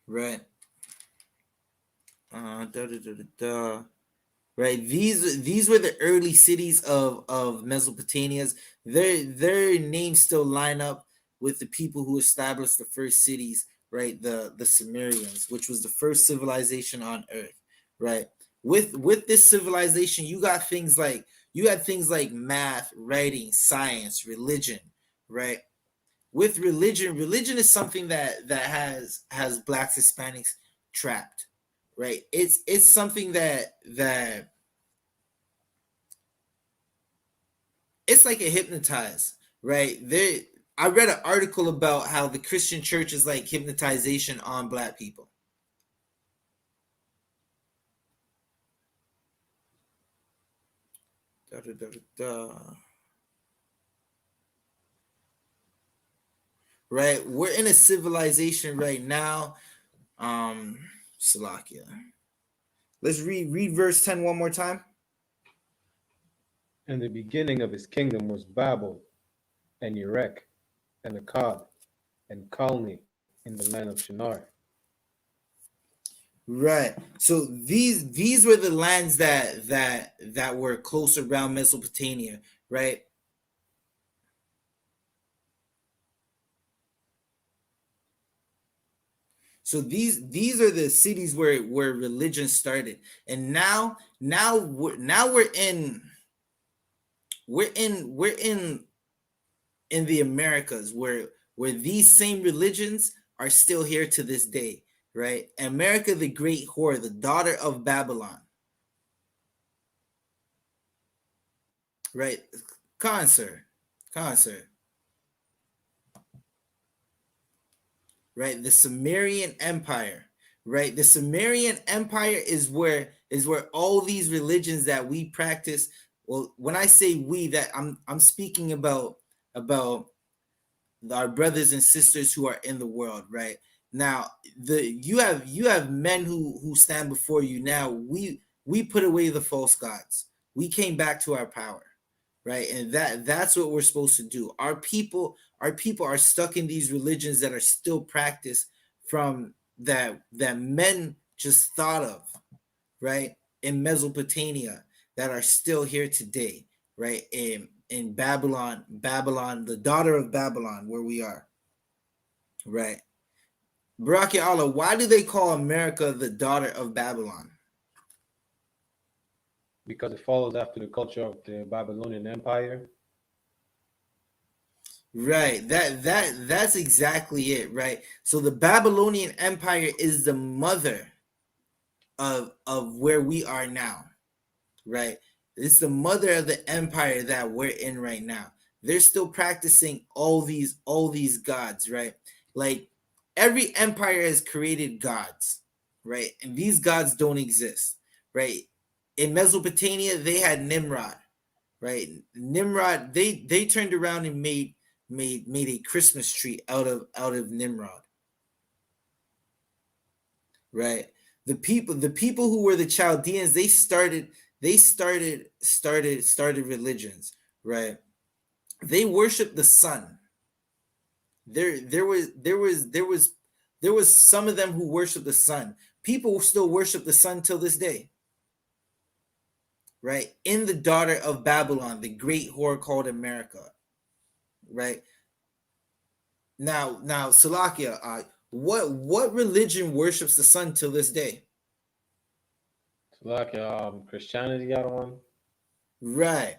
Right. Right. These were the early cities of Mesopotamia's. Their names still line up with the people who established the first cities, right? The Sumerians, which was the first civilization on earth, right? With this civilization, you had things like math, writing, science, religion, right? With religion is something that has blacks, Hispanics trapped, right? It's something that it's like a hypnotize, right? I read an article about how the Christian church is like hypnotization on black people. Da, da, da, da. Right, we're in a civilization right now. Salakia. Let's read verse 10 one more time. And the beginning of his kingdom was Babel, and Erech, and Akkad, and Calneh in the land of Shinar. Right. So these were the lands that were close around Mesopotamia, right? So these are the cities where religion started, and now we're in the Americas where these same religions are still here to this day, right? America the Great Whore, the daughter of Babylon, right? Concert, right? The Sumerian Empire, right? The Sumerian Empire is where all these religions that we practice. Well, when I say we, that I'm speaking about our brothers and sisters who are in the world, right? Now, you have men who stand before you now. We put away the false gods. We came back to our power, right? And that's what we're supposed to do. Our people are stuck in these religions that are still practiced from that men just thought of, right? In Mesopotamia, that are still here today, right? In Babylon, the daughter of Babylon, where we are, right? Baraki Allah, why do they call America the daughter of Babylon? Because it follows after the culture of the Babylonian Empire. Right. That's exactly it, right? So the Babylonian Empire is the mother of where we are now, right? It's the mother of the empire that we're in right now. They're still practicing all these gods, right? Like every empire has created gods, right? And these gods don't exist, right? In Mesopotamia, they had Nimrod, right? Nimrod, they turned around and made a Christmas tree out of Nimrod, right? The people who were the Chaldeans, they started religions, right? They worshiped the sun. There was some of them who worshiped the sun. People still worship the sun till this day, right? In the daughter of Babylon, the great whore called America, right? Now, Salakia, what religion worships the sun till this day? So like Christianity got one. Right.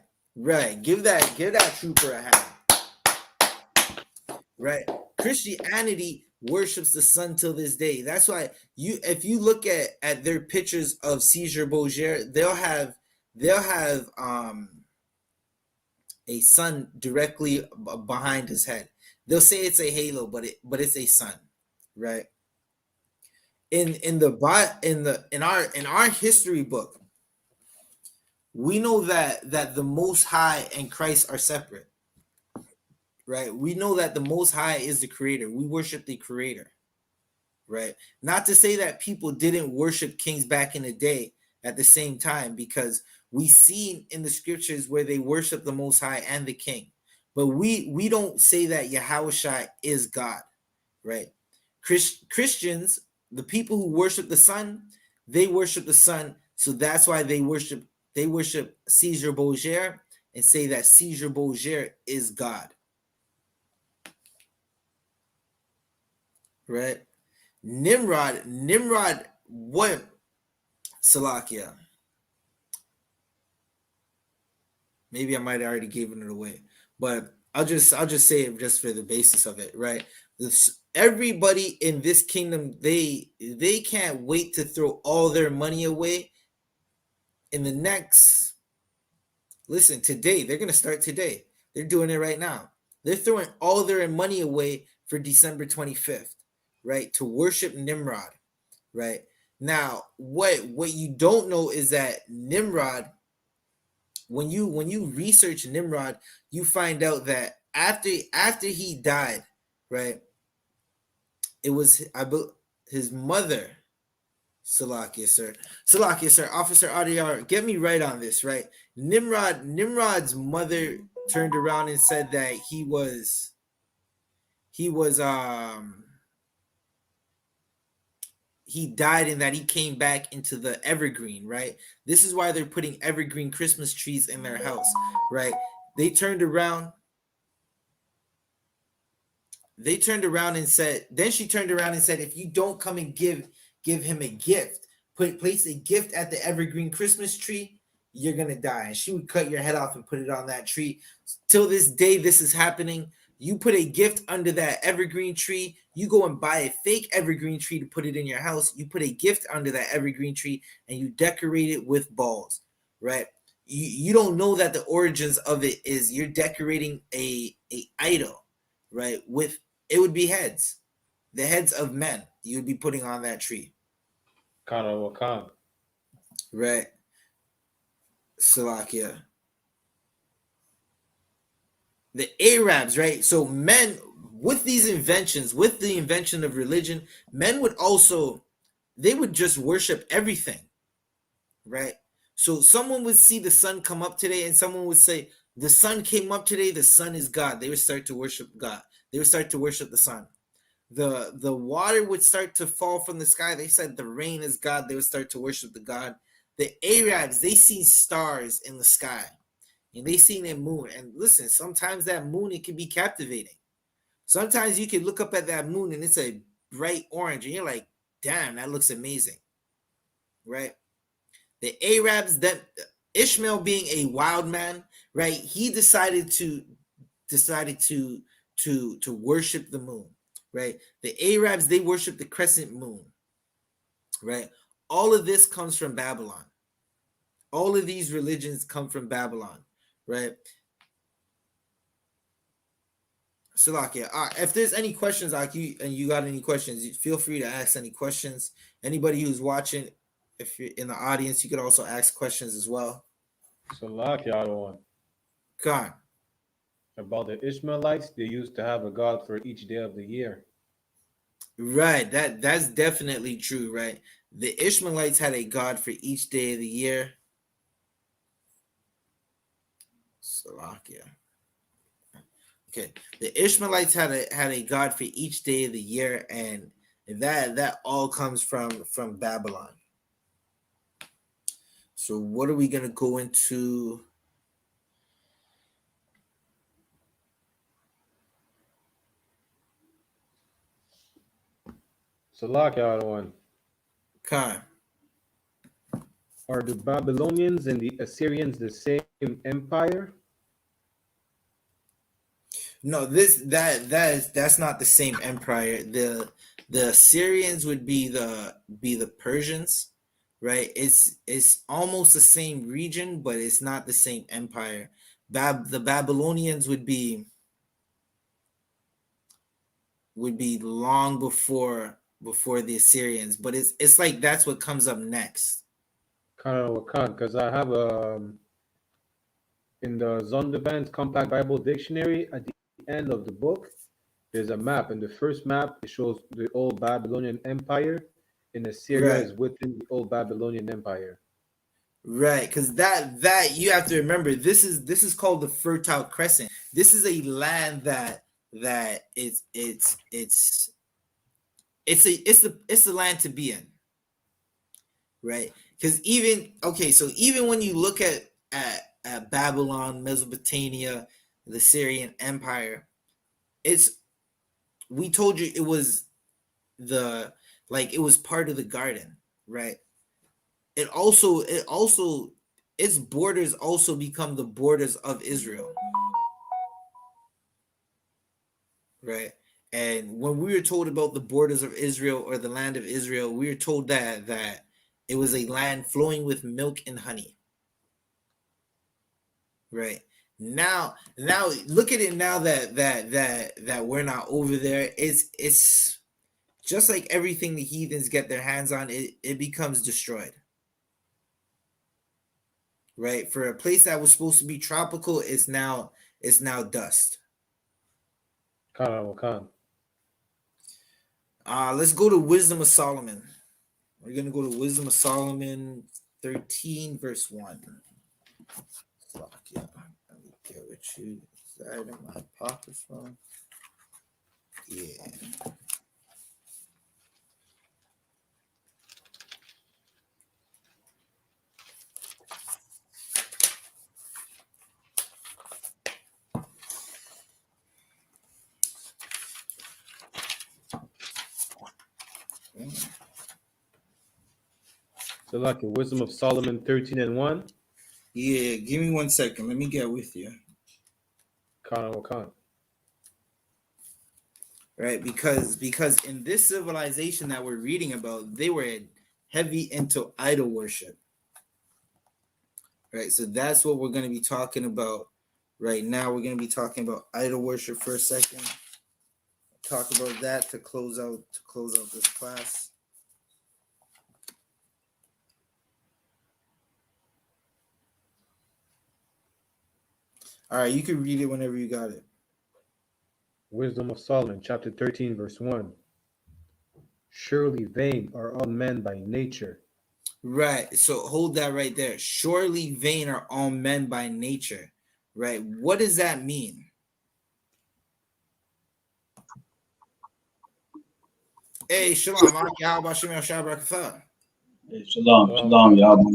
Give that trooper a hand. Right. Christianity worships the sun till this day. That's why if you look at their pictures of Caesar Borgia, they'll have a sun directly behind his head. They'll say it's a halo, but it's a sun, right? In our history book, we know that the Most High and Christ are separate, right? We know that the Most High is the creator. We worship the creator, right? Not to say that people didn't worship kings back in the day at the same time, because we see in the scriptures where they worship the Most High and the king. But we don't say that Yahushua is God, right? Christians, the people who worship the sun, they worship the sun. So that's why they worship Caesar Borgia and say that Caesar Borgia is God. Right? Nimrod, what? Salakia. Maybe I might have already given it away. But I'll just say it just for the basis of it, right? Everybody in this kingdom, they can't wait to throw all their money away in the next. Listen, today they're gonna start today. They're doing it right now. They're throwing all their money away for December 25th, right? To worship Nimrod, right? Now, what you don't know is that Nimrod, when you research Nimrod, you find out that after he died, right? It was his mother. Salakia, sir, Officer Adiyar, get me right on this, right? Nimrod's mother turned around and said that he died and that he came back into the evergreen, right? This is why they're putting evergreen Christmas trees in their house, right? They turned around and said, then she turned around and said, if you don't come and give him a gift, place a gift at the evergreen Christmas tree, you're gonna die. And she would cut your head off and put it on that tree. Till this day, this is happening. You put a gift under that evergreen tree, you go and buy a fake evergreen tree to put it in your house. You put a gift under that evergreen tree and you decorate it with balls, right? You don't know that the origins of it is you're decorating a idol, right? With it would be heads, the heads of men you would be putting on that tree. Kana Wakan. Right. Salakia. The Arabs, right? So men, with these inventions, with the invention of religion, men would also, they would just worship everything, right? So someone would see the sun come up today and someone would say, the sun came up today, the sun is God. They would start to worship God. They would start to worship the sun. The water would start to fall from the sky. They said the rain is God. They would start to worship the God. The Arabs, they see stars in the sky and they seen a moon. And listen, sometimes that moon, it can be captivating. Sometimes you can look up at that moon and it's a bright orange and you're like, damn, that looks amazing, right? The Arabs, that Ishmael being a wild man, right? He decided to worship the moon, right? The Arabs, they worship the crescent moon, right? All of this comes from Babylon. All of these religions come from Babylon, right? Salakia. If there's any questions, you got any questions, feel free to ask any questions. Anybody who's watching, if you're in the audience, you could also ask questions as well. Salakia one. Come on. About the Ishmaelites, they used to have a god for each day of the year. Right. That's definitely true, right? The Ishmaelites had a god for each day of the year. Salakia. Okay. The Ishmaelites had a god for each day of the year, and that all comes from Babylon. So what are we gonna go into? Salakia one. Khan. Are the Babylonians and the Assyrians the same empire? No, that's not the same empire. The Assyrians would be the Persians, right? It's almost the same region, but it's not the same empire. The Babylonians would be long before the Assyrians, but it's like that's what comes up next. Kana Wakan, because I have in the Zondervan's Compact Bible Dictionary at the end of the book, there's a map. In the first map, it shows the old Babylonian Empire, and Assyria Right. is within the old Babylonian Empire. Right, because that you have to remember, this is called the Fertile Crescent. This is a land that it's the land to be in, right? Because even when you look at Babylon, Mesopotamia, the Syrian Empire, we told you it was it was part of the garden, right? It also its borders also become the borders of Israel. right? And when we were told about the borders of Israel or the land of Israel, we were told that it was a land flowing with milk and honey, right? Now look at it now that we're not over there. It's just like everything the heathens get their hands on, it becomes destroyed. Right? For a place that was supposed to be tropical, it's now dust. Khan. Let's go to Wisdom of Solomon. We're gonna go to Wisdom of Solomon 13, verse 1. Fuck yeah. Let me get with you. Is that in my pockets from? Yeah. So like the Wisdom of Solomon 13 and 1. Yeah, give me 1 second. Let me get with you. Khan. Right? Because in this civilization that we're reading about, they were heavy into idol worship. Right? So that's what we're going to be talking about right now. We're going to be talking about idol worship for a second. Talk about that to close out this class. All right, you can read it whenever you got it. Wisdom of Solomon, chapter 13, verse 1. Surely vain are all men by nature. Right. So hold that right there. Surely vain are all men by nature. Right. What does that mean? Hey, Shalom. How about Shemel Shabrakatha? Hey, shalom, y'all.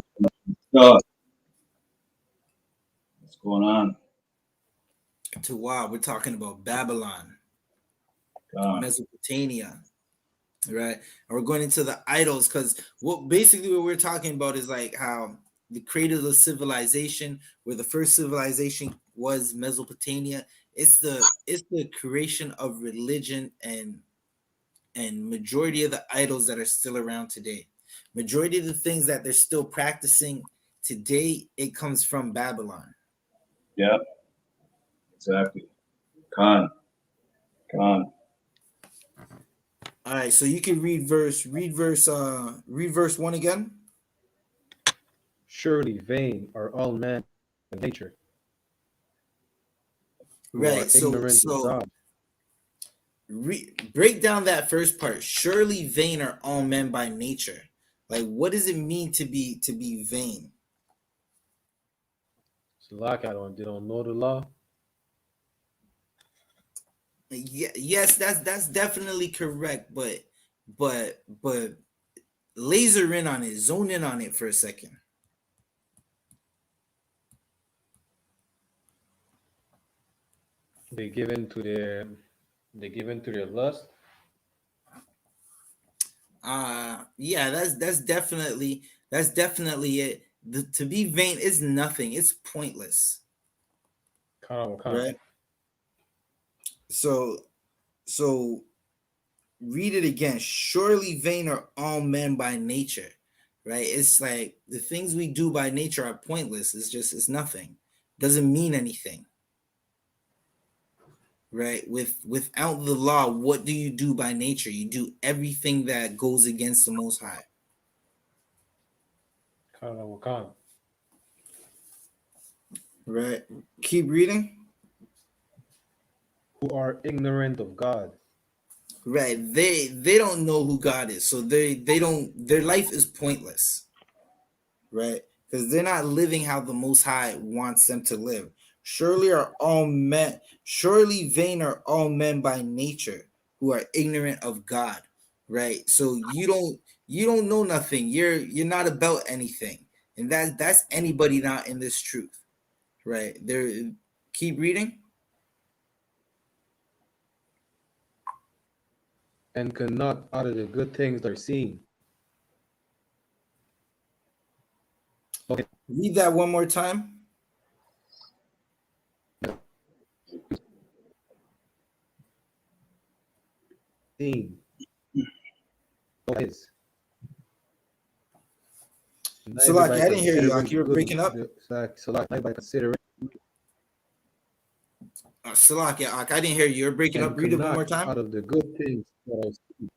What's going on? To wow, we're talking about Babylon, Mesopotamia, right? And we're going into the idols because what we're talking about is like how the creators of civilization, where the first civilization was Mesopotamia. It's the creation of religion and majority of the idols that are still around today. Majority of the things that they're still practicing today, it comes from Babylon. Yeah, exactly. Khan. All right, so you can read verse 1 again. Surely vain are all men by nature. Right, so break down that first part. Surely vain are all men by nature. Like, what does it mean to be vain? So like they don't know the law. Yeah, yes, that's definitely correct, but laser in on it, zone in on it for a second. They give in to their lust. Yeah, that's definitely it. To be vain is nothing. It's pointless. Khan. Right? So read it again. Surely vain are all men by nature. Right? It's like the things we do by nature are pointless. It's nothing. Doesn't mean anything. Right? Without the law, what do you do by nature? You do everything that goes against the Most High. Khan. Right? Keep reading. Who are ignorant of God. Right. They don't know who God is. So they don't, their life is pointless. Right? Because they're not living how the Most High wants them to live. Surely vain are all men by nature who are ignorant of God. Right? So you don't know nothing. You're not about anything. And that's anybody not in this truth. Right? There, keep reading. And cannot utter the good things they're seeing. Okay. Read that one more time. seen, nor is. So, Neither like, by I didn't hear you. considering Like, the you were good, breaking up. neither by considering Salakia, I didn't hear you. You're breaking up. and Read it one more cannot time. out of the good things that I see,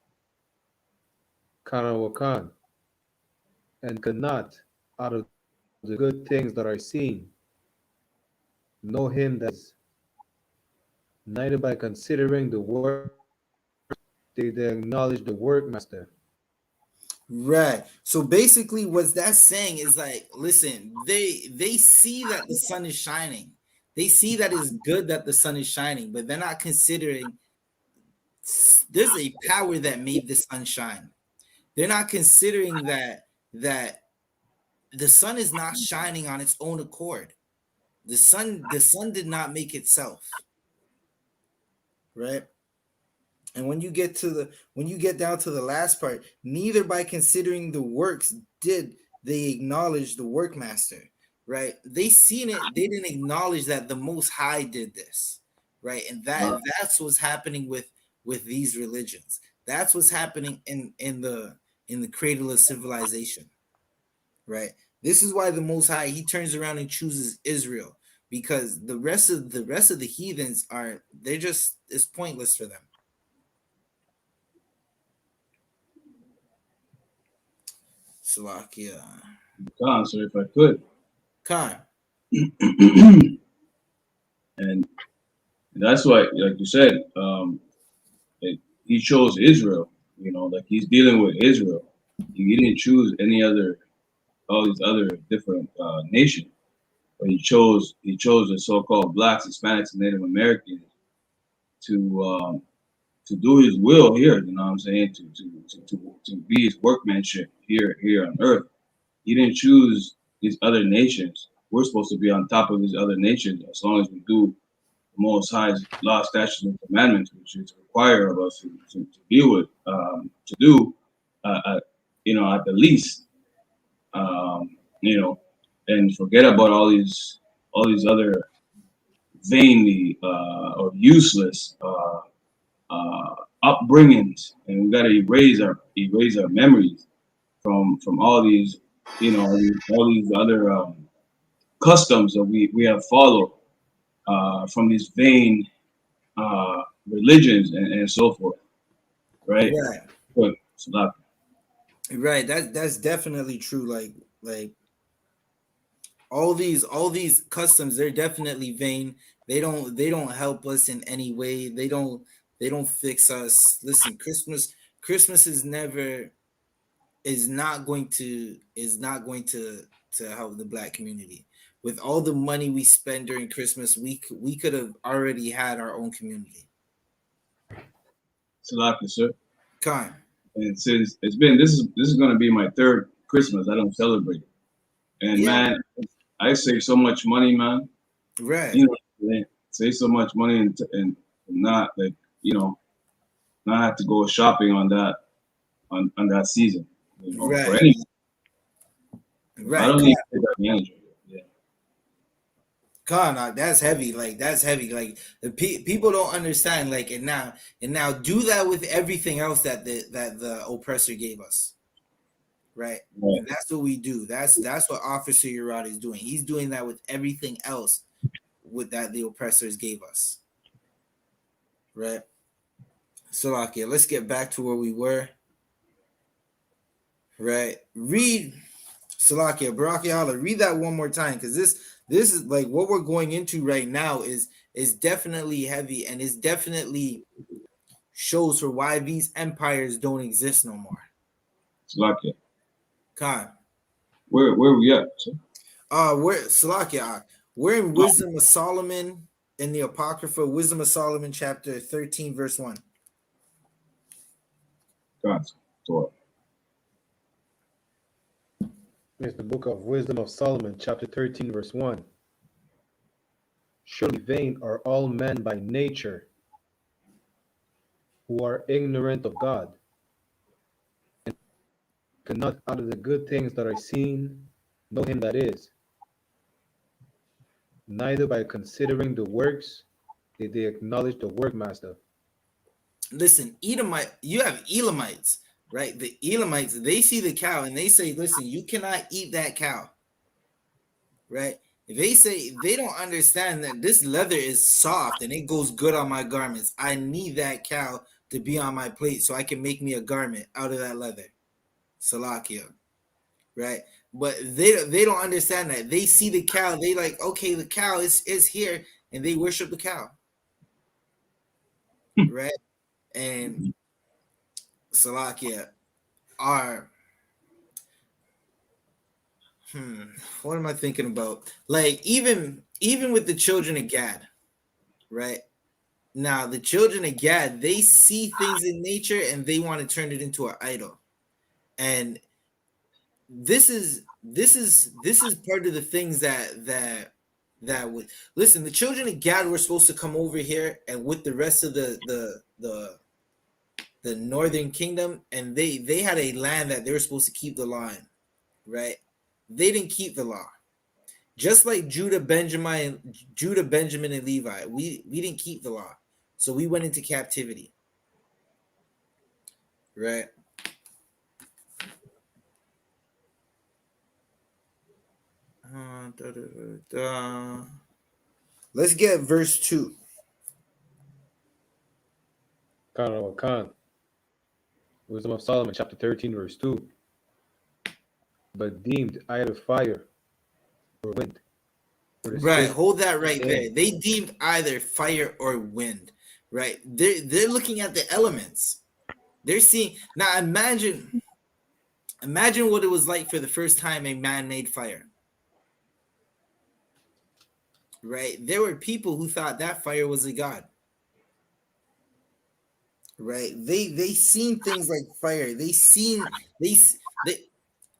Kana Wakan, and cannot out of the good things that are seen, know him that is, neither by considering the work they acknowledge the workmaster. Right. So basically, what that's saying is like, listen, they see that the sun is shining. They see that it's good that the sun is shining, but they're not considering there's a power that made the sun shine. They're not considering that the sun is not shining on its own accord. The sun did not make itself, right? And when you get down to the last part, neither by considering the works did they acknowledge the workmaster, right? They seen it, they didn't acknowledge that the most high did this, right? And that's what's happening with these religions. That's what's happening in the cradle of civilization, right? This is why the most high he turns around and chooses Israel, because the rest of the heathens are they're just it's pointless for them. Slovakia. Khan, sir, if I could. Khan. And that's why, like you said, he chose Israel. You know, like he's dealing with Israel. He didn't choose any other, all these other different nations. But he chose the so-called blacks, Hispanics, and Native Americans to to do his will here. You know what I'm saying? To be his workmanship here on earth. He didn't choose these other nations. We're supposed to be on top of these other nations as long as we do the Most High's law, statutes, and commandments, which is required of us to deal with, to do, at the least, you know, and forget about all these other vainly or useless upbringings, and we got to erase our memories from all these, all these other customs that we have followed from these vain religions and so forth, right? Right. But it's not Right. That's definitely true. Like all these customs, they're definitely vain. They don't help us in any way. They don't fix us. Listen, Christmas is not going to help the black community. With all the money we spend during Christmas, we could have already had our own community. Salaka, sir. Con. And since this is going to be my third Christmas, I don't celebrate it. And Yeah. man, I save so much money, man. Right. You know, man, save so much money and not like not have to go shopping on that season. For Right. any, I Right. don't need to take advantage of it. Yeah. Con, that's heavy. Like that's heavy. Like the people don't understand. Like and now do that with everything else that the oppressor gave us. Right. Right. And that's what we do. That's what Officer Urad is doing. He's doing that with everything else with that the oppressors gave us. Right. So okay, let's get back to where we were. Right. Read Salakia, Baraki Allah, read that one more time, because this is like what we're going into right now is definitely heavy, and is definitely shows for why these empires don't exist no more. Salaka. Khan. Where we at? Sir? We're Salakia. We're in Wisdom of Solomon in the Apocrypha, Wisdom of Solomon, chapter 13, verse 1. God, Torah. It's the book of Wisdom of Solomon, chapter 13, verse 1. Surely vain are all men by nature, who are ignorant of God, and cannot out of the good things that are seen know him that is, neither by considering the works did they acknowledge the workmaster. listen, Edomite, you have Elamites, right? The Elamites, they see the cow and they say, listen, you cannot eat that cow, right? They say they don't understand that this leather is soft and it goes good on my garments. I need that cow to be on my plate so I can make me a garment out of that leather. Salakia, right? But they don't understand that. They see the cow, they like, okay, the cow is here, and they worship the cow, right? And Salakia are what am I thinking about? Like even with the children of Gad, right? Now the children of Gad, they see things in nature and they want to turn it into an idol. And this is part of the things that would listen. The children of Gad were supposed to come over here and with the rest of the northern kingdom, and they had a land that they were supposed to keep the law in, right? They didn't keep the law. Just like Judah, Benjamin, and Levi, we didn't keep the law, so we went into captivity, right? Let's get verse 2. Khan. Wisdom of Solomon, chapter 13, verse 2. But deemed either fire or wind. Or the Right, swift hold that right air. there. They deemed either fire or wind, right? They're looking at the elements. They're seeing now. Imagine what it was like for the first time a man made fire. Right? There were people who thought that fire was a god. Right? They seen things like fire. They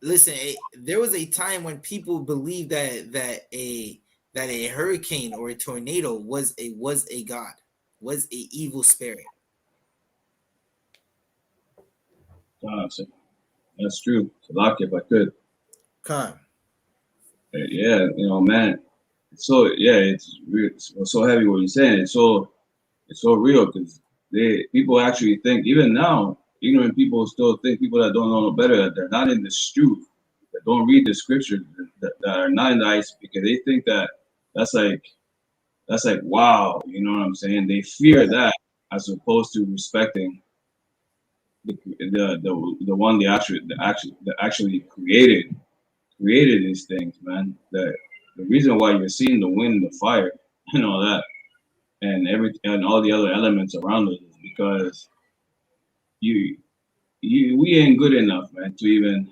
listen. There was a time when people believed that a hurricane or a tornado was a god, was a evil spirit. So that's true. Salak, if I could. Come. Yeah, man. So yeah, it's so heavy what you're saying. It's so real because people actually think even now, ignorant people still think people that don't know no better that they're not in this truth, that don't read the scriptures, that are not in the I.S.U.P.K. They think that that's like wow, you know what I'm saying? They fear that as opposed to respecting the one that actually created these things, man. The reason why you're seeing the wind, the fire, and all that, and all the other elements around us is because you we ain't good enough, man, to even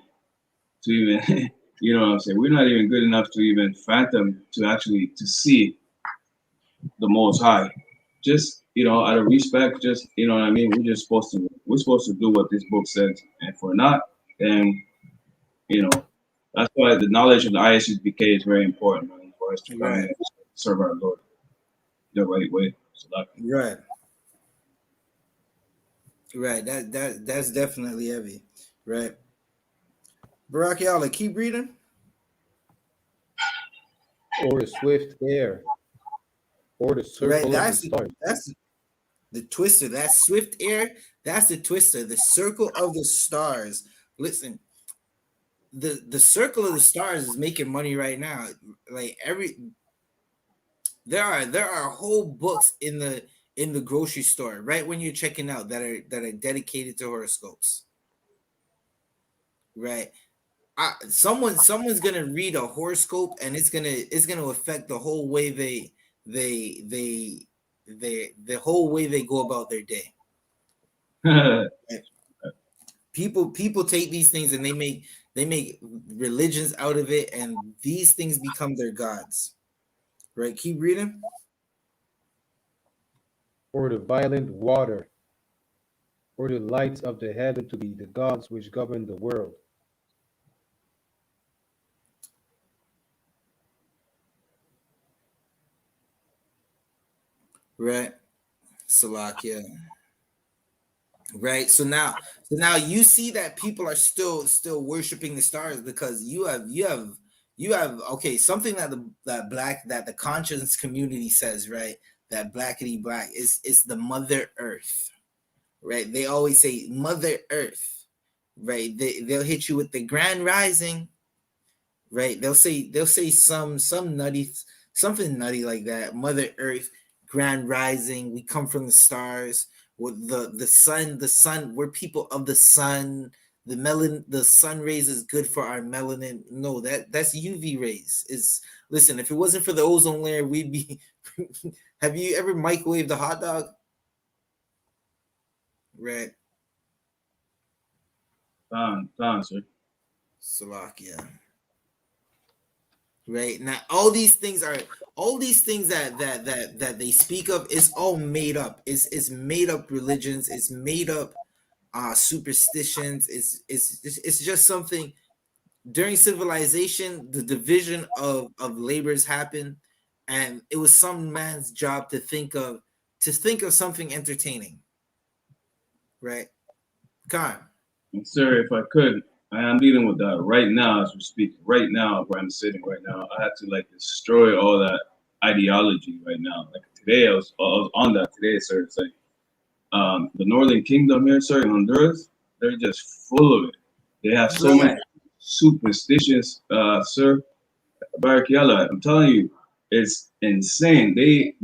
you know what I'm saying. We're not even good enough to even fathom to actually to see the Most High. Just out of respect, just you know what I mean. We're supposed to do what this book says, and if we're not, then you know that's why the knowledge of the ISUPK is very important, man, for us to come in Right. and serve our Lord the right way. So Right. Right. That's definitely heavy. Right. Barakiala, keep reading. Or the swift air. Or the Right. circle of the stars. That's the twister. That swift air. That's the twister. The circle of the stars. Listen, the circle of the stars is making money right now. Like there are whole books in the grocery store right when you're checking out that are dedicated to horoscopes. Right. Someone's gonna read a horoscope and it's gonna affect the whole way the whole way they go about their day. Like, Right? People take these things and they make religions out of it, and these things become their gods. Right? Keep reading. Or the violent water. Or the lights of the heaven to be the gods which govern the world. Right. Salakia. Right. So now you see that people are still worshiping the stars because you have okay, something that the conscience community says, right? That blackity black is the mother earth, right? They always say Mother Earth, right? They'll hit you with the Grand Rising, right? They'll say some nutty something nutty like that. Mother Earth, Grand Rising. We come from the stars. With the sun. We're people of the sun. The sun rays is good for our melanin. No, that's UV rays. Is listen. If it wasn't for the ozone layer, we'd be. Have you ever microwaved a hot dog? Right, Sir. Slovakia. Right now, all these things that they speak of is all made up. It's made up religions. It's made up superstitions. It's just something during civilization. The division of labors happened, and it was some man's job to think of something entertaining. Right, Khan. And sir, if I could, I am dealing with that right now as we speak. Right now, where I'm sitting right now, I had to like destroy all that ideology right now. Like today, I was on that today, sir. It's like the Northern Kingdom here, sir, in Honduras, they're just full of it. They have so many Right, superstitions, sir. Barakiala, I'm telling you, it's insane. They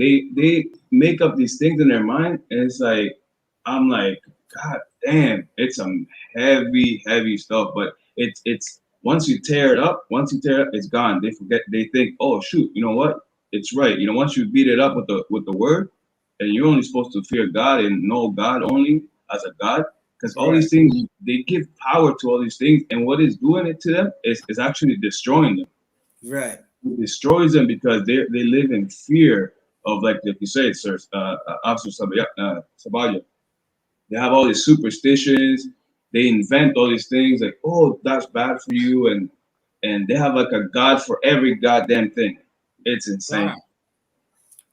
make up these things in their mind, and it's like I'm like, God damn, it's some heavy stuff. But it's once you tear it up, it's gone. They forget. They think, oh shoot, you know what? It's right. You know, once you beat it up with the word, and you're only supposed to fear God and know God only as a God. Because all right, these things, they give power to all these things, and what is doing it to them is actually destroying them. right. It destroys them because they live in fear of, like you said, sir, Officer Sabaya. They have all these superstitions. They invent all these things like, oh, that's bad for you, and they have like a god for every goddamn thing. It's insane.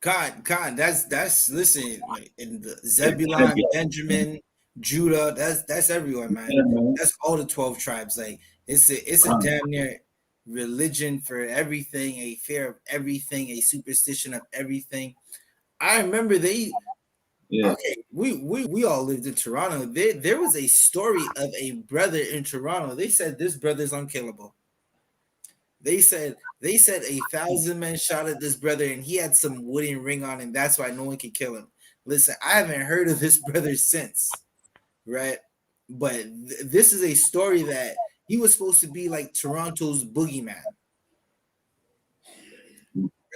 God, that's listen, like in the Zebulon, Benjamin, Judah, that's everyone, man. Yeah, man. That's all the 12 tribes. Like it's a damn near religion for everything, a fear of everything, a superstition of everything. I remember they Yeah, okay, we all lived in Toronto. There was a story of a brother in Toronto. They said this brother's unkillable. They said 1,000 men shot at this brother, and he had some wooden ring on him. That's why no one could kill him. Listen, I haven't heard of this brother since, right? But this is a story that he was supposed to be like Toronto's boogeyman,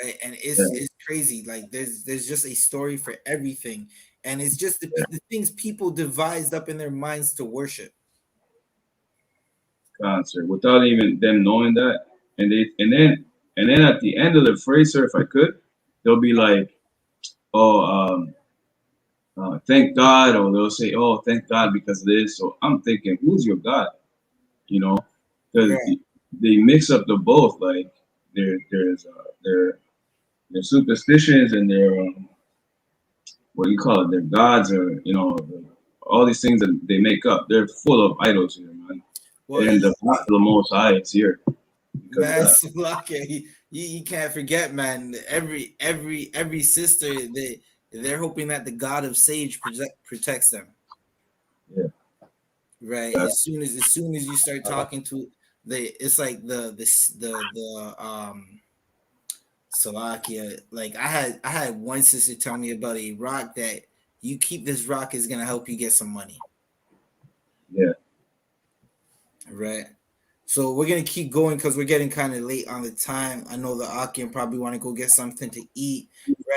right? And yeah, it's crazy. Like there's just a story for everything, and it's just the things people devised up in their minds to worship. concert without even them knowing that, and then at the end of the phrase, sir, if I could, they'll be like, oh, thank God, or they'll say, oh, thank God because of this. So I'm thinking, who's your God? You know, because Right. they mix up the both. Like their superstitions and their what do you call it? Their gods, or all these things that they make up. They're full of idols here, man. Well, And the wrath of the Most High is here because of man, that. Slovakia, you can't forget, man. Every sister they're hoping that the God of Sage protects them, Yeah, right? that, As soon as you start talking to it's like the Slovakia. Like I had one sister tell me about a rock that you keep this rock is gonna help you get some money, yeah, right? So we're gonna keep going because we're getting kind of late on the time. I know the Akim probably want to go get something to eat,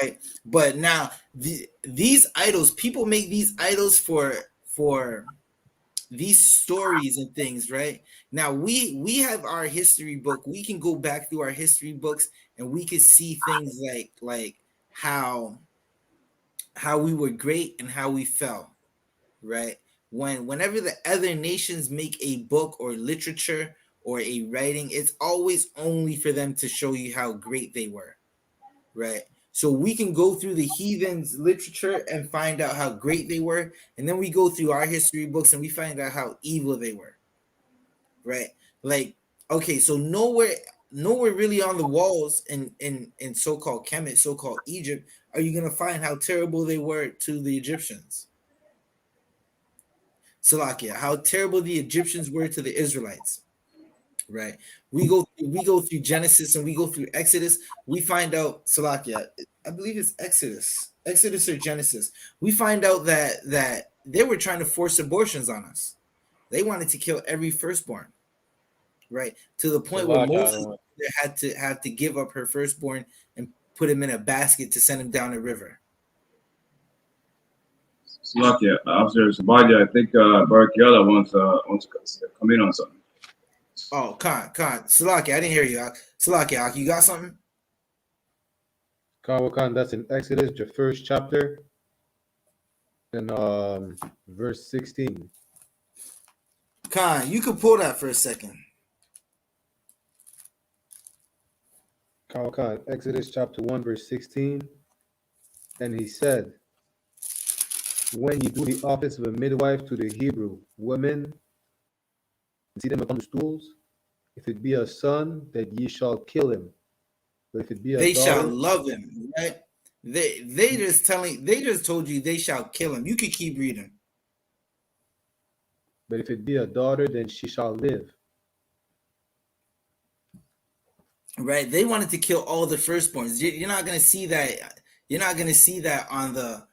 right? But now these idols, people make these idols for these stories and things, right? Now we have our history book. We can go back through our history books and we can see things like how we were great and how we fell, right? Whenever the other nations make a book or literature or a writing, it's always only for them to show you how great they were, right? So we can go through the heathens literature and find out how great they were, and then we go through our history books and we find out how evil they were, right? Like, okay, so nowhere really on the walls in so-called Kemet, so-called Egypt, are you gonna find how terrible they were to the Egyptians, Salakia, how terrible the Egyptians were to the Israelites. Right. We go through Genesis and we go through Exodus. We find out Salakia, I believe it's Exodus or Genesis. We find out that they were trying to force abortions on us. They wanted to kill every firstborn, right? To the point where Moses Salakia, had to give up her firstborn and put him in a basket to send him down a river. Slakia, Officer Sabadia, I think Barak Yala wants to come in on something. Oh, Khan, Salakia, I didn't hear you. Salakia, you got something? Kawakan, that's in Exodus, the first chapter, and verse 16. Khan, you could pull that for a second. Kawakan, Exodus chapter 1, verse 16. And he said, when you do the office of a midwife to the Hebrew women, and see them upon the stools, if it be a son, that ye shall kill him. But if it be a They shall daughter, love him, right? They just told you they shall kill him. You could keep reading. but if it be a daughter, then she shall live. Right? They wanted to kill all the firstborns. You're not gonna see that. You're not gonna see that on the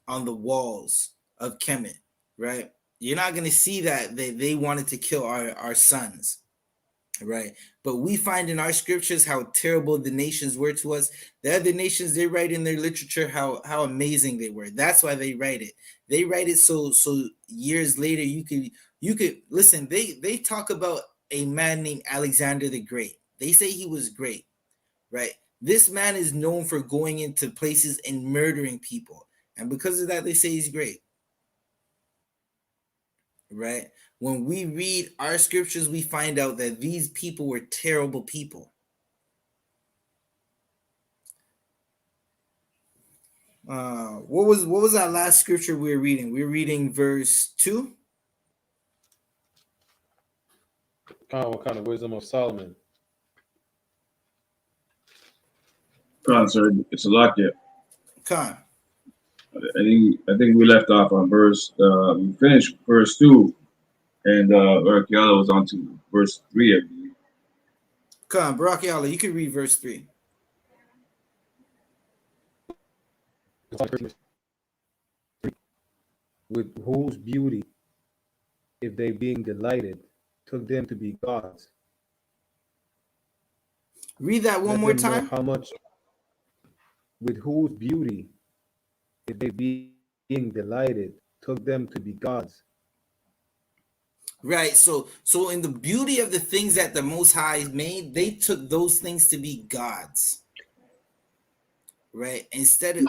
walls of Kemet, right? You're not gonna see that they wanted to kill our sons. Right. But we find in our scriptures how terrible the nations were to us. The other nations, they write in their literature how amazing they were. That's why they write it. They write it so years later you could listen. They talk about a man named Alexander the Great. They say he was great, right? This man is known for going into places and murdering people. And because of that, they say he's great. Right? When we read our scriptures, we find out that these people were terrible people. What was that last scripture we were reading? We were reading verse 2. What kind of wisdom of Solomon? Sir, it's Salakia. Khan. I think we left off on we finished verse 2, and Barak Yala was on to verse 3, I believe. Khan, Barak Yala, you can read verse 3. With whose beauty, if they being delighted, took them to be gods. Read that one Let more them know time. how much, with whose beauty, if they being delighted, took them to be gods. Right. So in the beauty of the things that the Most High made, they took those things to be gods. Right. Instead of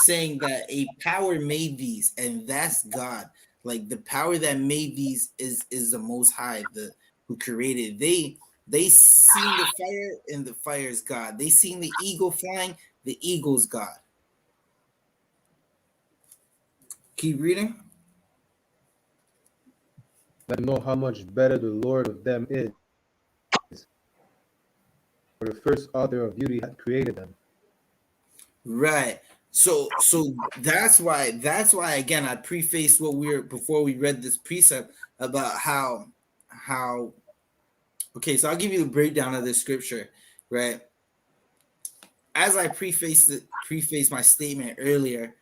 saying that a power made these and that's God, like the power that made these is the Most High, who created. They seen the fire and the fire is God. They seen the eagle flying, the eagle's God. Keep reading. Let them know how much better the Lord of them is. For the first author of beauty had created them. Right. So that's why again I prefaced what before we read this precept about how okay, so I'll give you the breakdown of this scripture, right? As I prefaced my statement earlier,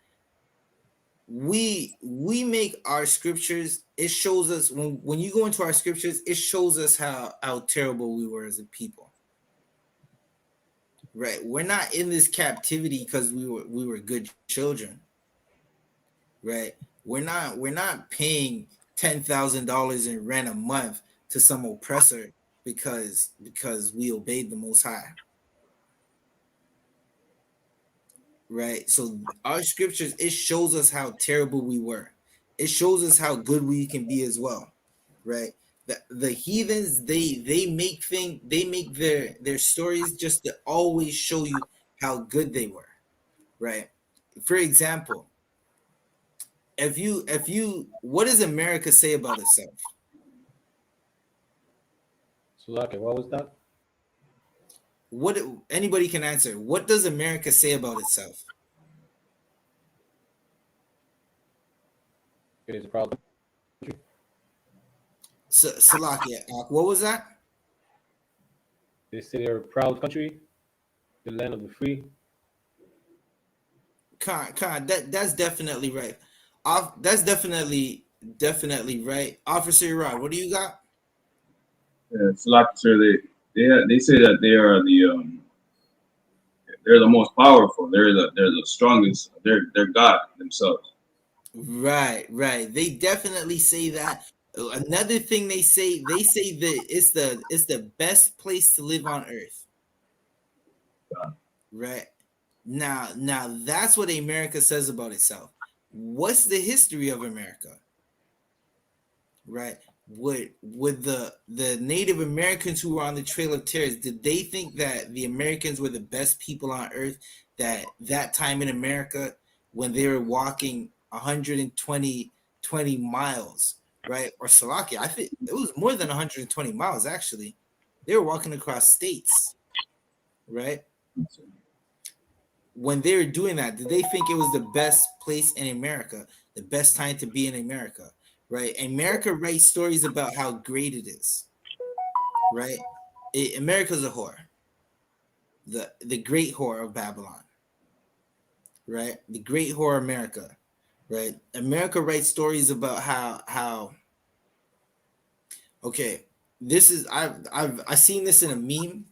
we make our scriptures, it shows us when you go into our scriptures, it shows us how terrible we were as a people. Right? We're not in this captivity because we were good children. Right? We're not paying $10,000 in rent a month to some oppressor because we obeyed the Most High. Right? So our scriptures, it shows us how terrible we were. It shows us how good we can be as well. Right? The heathens, they make their stories just to always show you how good they were. Right? For example, if you what does America say about itself? So, okay, what was that? What anybody can answer. What does America say about itself? It is a proud country. Salakia, what was that? They say they're a proud country, the land of the free. Khan, that's definitely right. That's definitely right. Officer Rod, what do you got? Yeah, it's like, sir, they say that they're the most powerful. They're the strongest. They're God themselves. Right, right. They definitely say that. Another thing they say that it's the best place to live on earth. Right. Now that's what America says about itself. What's the history of America? Right. Would the Native Americans who were on the Trail of Tears, did they think that the Americans were the best people on earth that time in America when they were walking 120 miles, right? Or Salakia, I think it was more than 120 miles actually. They were walking across states, right? When they were doing that, did they think it was the best place in America, the best time to be in America, right? America writes stories about how great it is, right? America's a whore, the great whore of Babylon, right? The great whore America, right? America writes stories about how okay, this is I've seen this in a meme,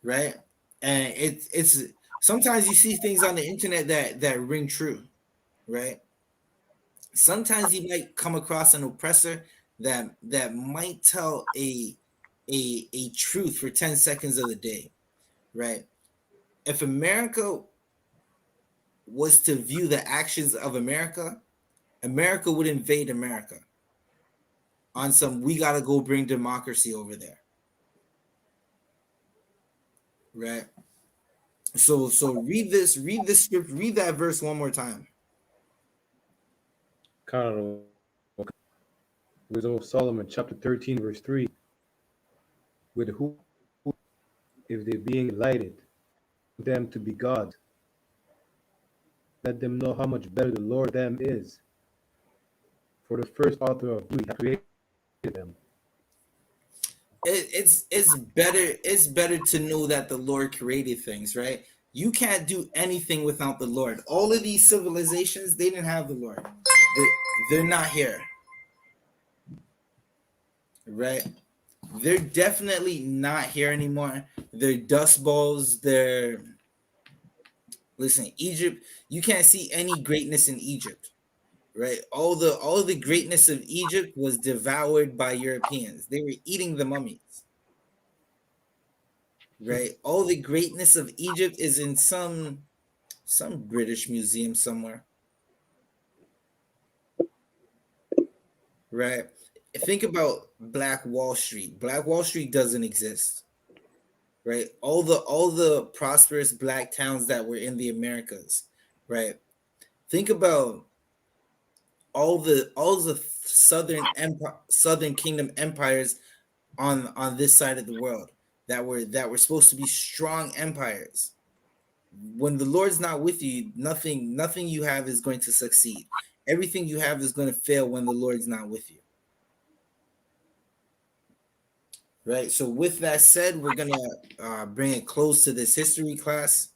right? And it's sometimes you see things on the internet that ring true, right? Sometimes you might come across an oppressor that might tell a truth for 10 seconds of the day, right? If America was to view the actions of America, America would invade America on some we gotta go bring democracy over there, right? So read this script, read that verse one more time. Kind of Wisdom of Solomon, chapter 13, verse 3. With who, if they being enlightened, them to be God, let them know how much better the Lord them is. For the first author of beauty hath created them. It's better to know that the Lord created things, right? You can't do anything without the Lord. All of these civilizations, they didn't have the Lord. They're not here, right? They're definitely not here anymore. They're dust balls. Listen, Egypt, you can't see any greatness in Egypt, right? All the greatness of Egypt was devoured by Europeans. They were eating the mummies. Right? All the greatness of Egypt is in some British museum somewhere. Right? Think about Black Wall Street. Black Wall Street doesn't exist. Right? All the prosperous black towns that were in the Americas, right? Think about all the southern kingdom empires on this side of the world that were supposed to be strong empires. When the Lord's not with you, nothing you have is going to succeed. Everything you have is going to fail when the Lord's not with you. Right. So with that said, we're gonna bring it close to this history class.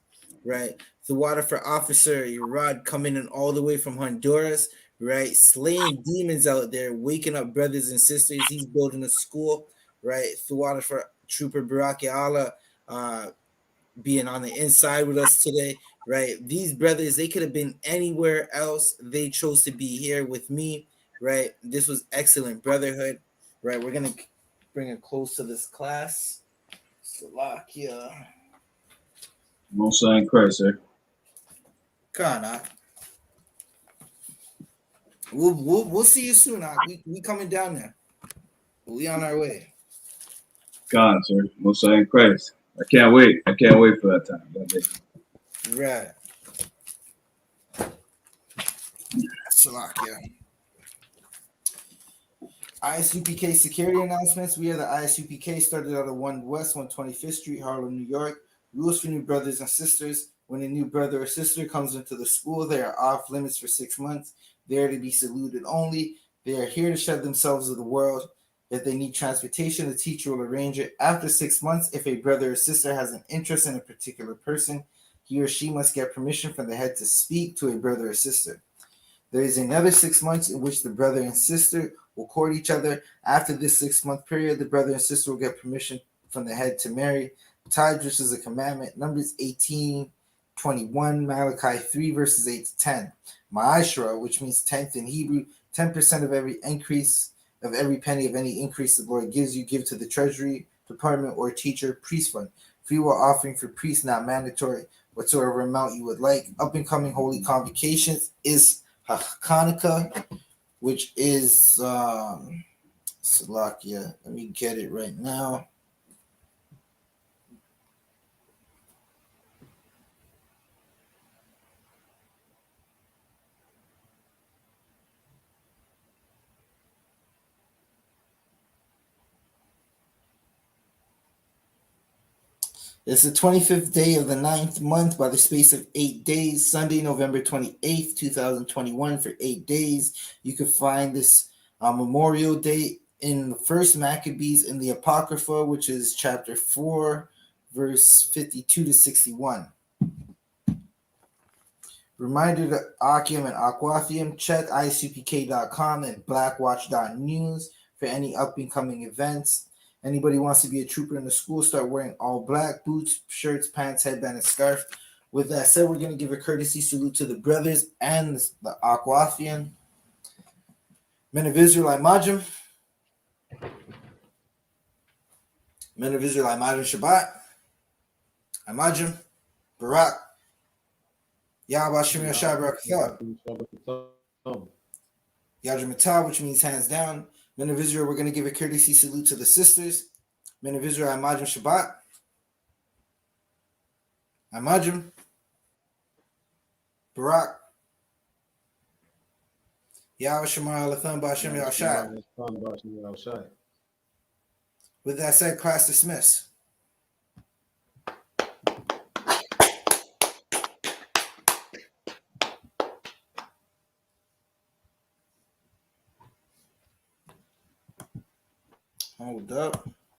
Right. The water for Officer Rod coming in all the way from Honduras. Right. Slaying demons out there, waking up brothers and sisters. He's building a school. Right. The water for Trooper Baraki Allah. Being on the inside with us today, right? These brothers, they could have been anywhere else. They chose to be here with me, right? This was excellent brotherhood, right? We're gonna bring it close to this class. Salakia. Most High in Christ, sir. Kana. We'll see you soon. We coming down there. We on our way. God, sir. Most High in Christ. I can't wait. I can't wait for that time. That day. Right. Salakia. I.S.U.P.K security announcements. We are the I.S.U.P.K, started out at 1 West 125th Street, Harlem, New York. Rules for new brothers and sisters. When a new brother or sister comes into the school, they are off limits for 6 months. They are to be saluted only. They are here to shed themselves of the world. If they need transportation, the teacher will arrange it. After 6 months, if a brother or sister has an interest in a particular person, he or she must get permission from the head to speak to a brother or sister. There is another 6 months in which the brother and sister will court each other. After this 6 month period, the brother and sister will get permission from the head to marry. Tithes, which is a commandment. Numbers 18:21, Malachi 3, verses 8 to 10. Ma'ashra, which means tenth in Hebrew, 10% of every increase, of every penny of any increase the Lord gives you, give to the treasury department or teacher, priest fund. Free will offering for priests, not mandatory. Whatsoever amount you would like. Up and coming holy convocations is Hanukkah, which is Salakia. Let me get it right now. It's the 25th day of the 9th month by the space of 8 days, Sunday, November 28th, 2021, for 8 days. You can find this Memorial Day in the first Maccabees in the Apocrypha, which is chapter 4, verse 52 to 61. Reminder to Akim and Aquathium, check ISUPK.com and blackwatch.news for any up and coming events. Anybody wants to be a trooper in the school, start wearing all black, boots, shirts, pants, headband, and scarf. With that said, we're going to give a courtesy salute to the brothers and the Aquathian. Men of Israel, Imajim. Men of Israel, Imajim Shabbat. Imajim, Barak. Yahweh Shem Yashai Barakatah. Yajim, which means hands down. Men of Israel, we're going to give a courtesy salute to the sisters. Men of Israel, Imajim Shabbat. Imajim. Barak. Yahweh Shemar Alathan Ba'Shem Yahshai. With that said, class dismissed. Hold up.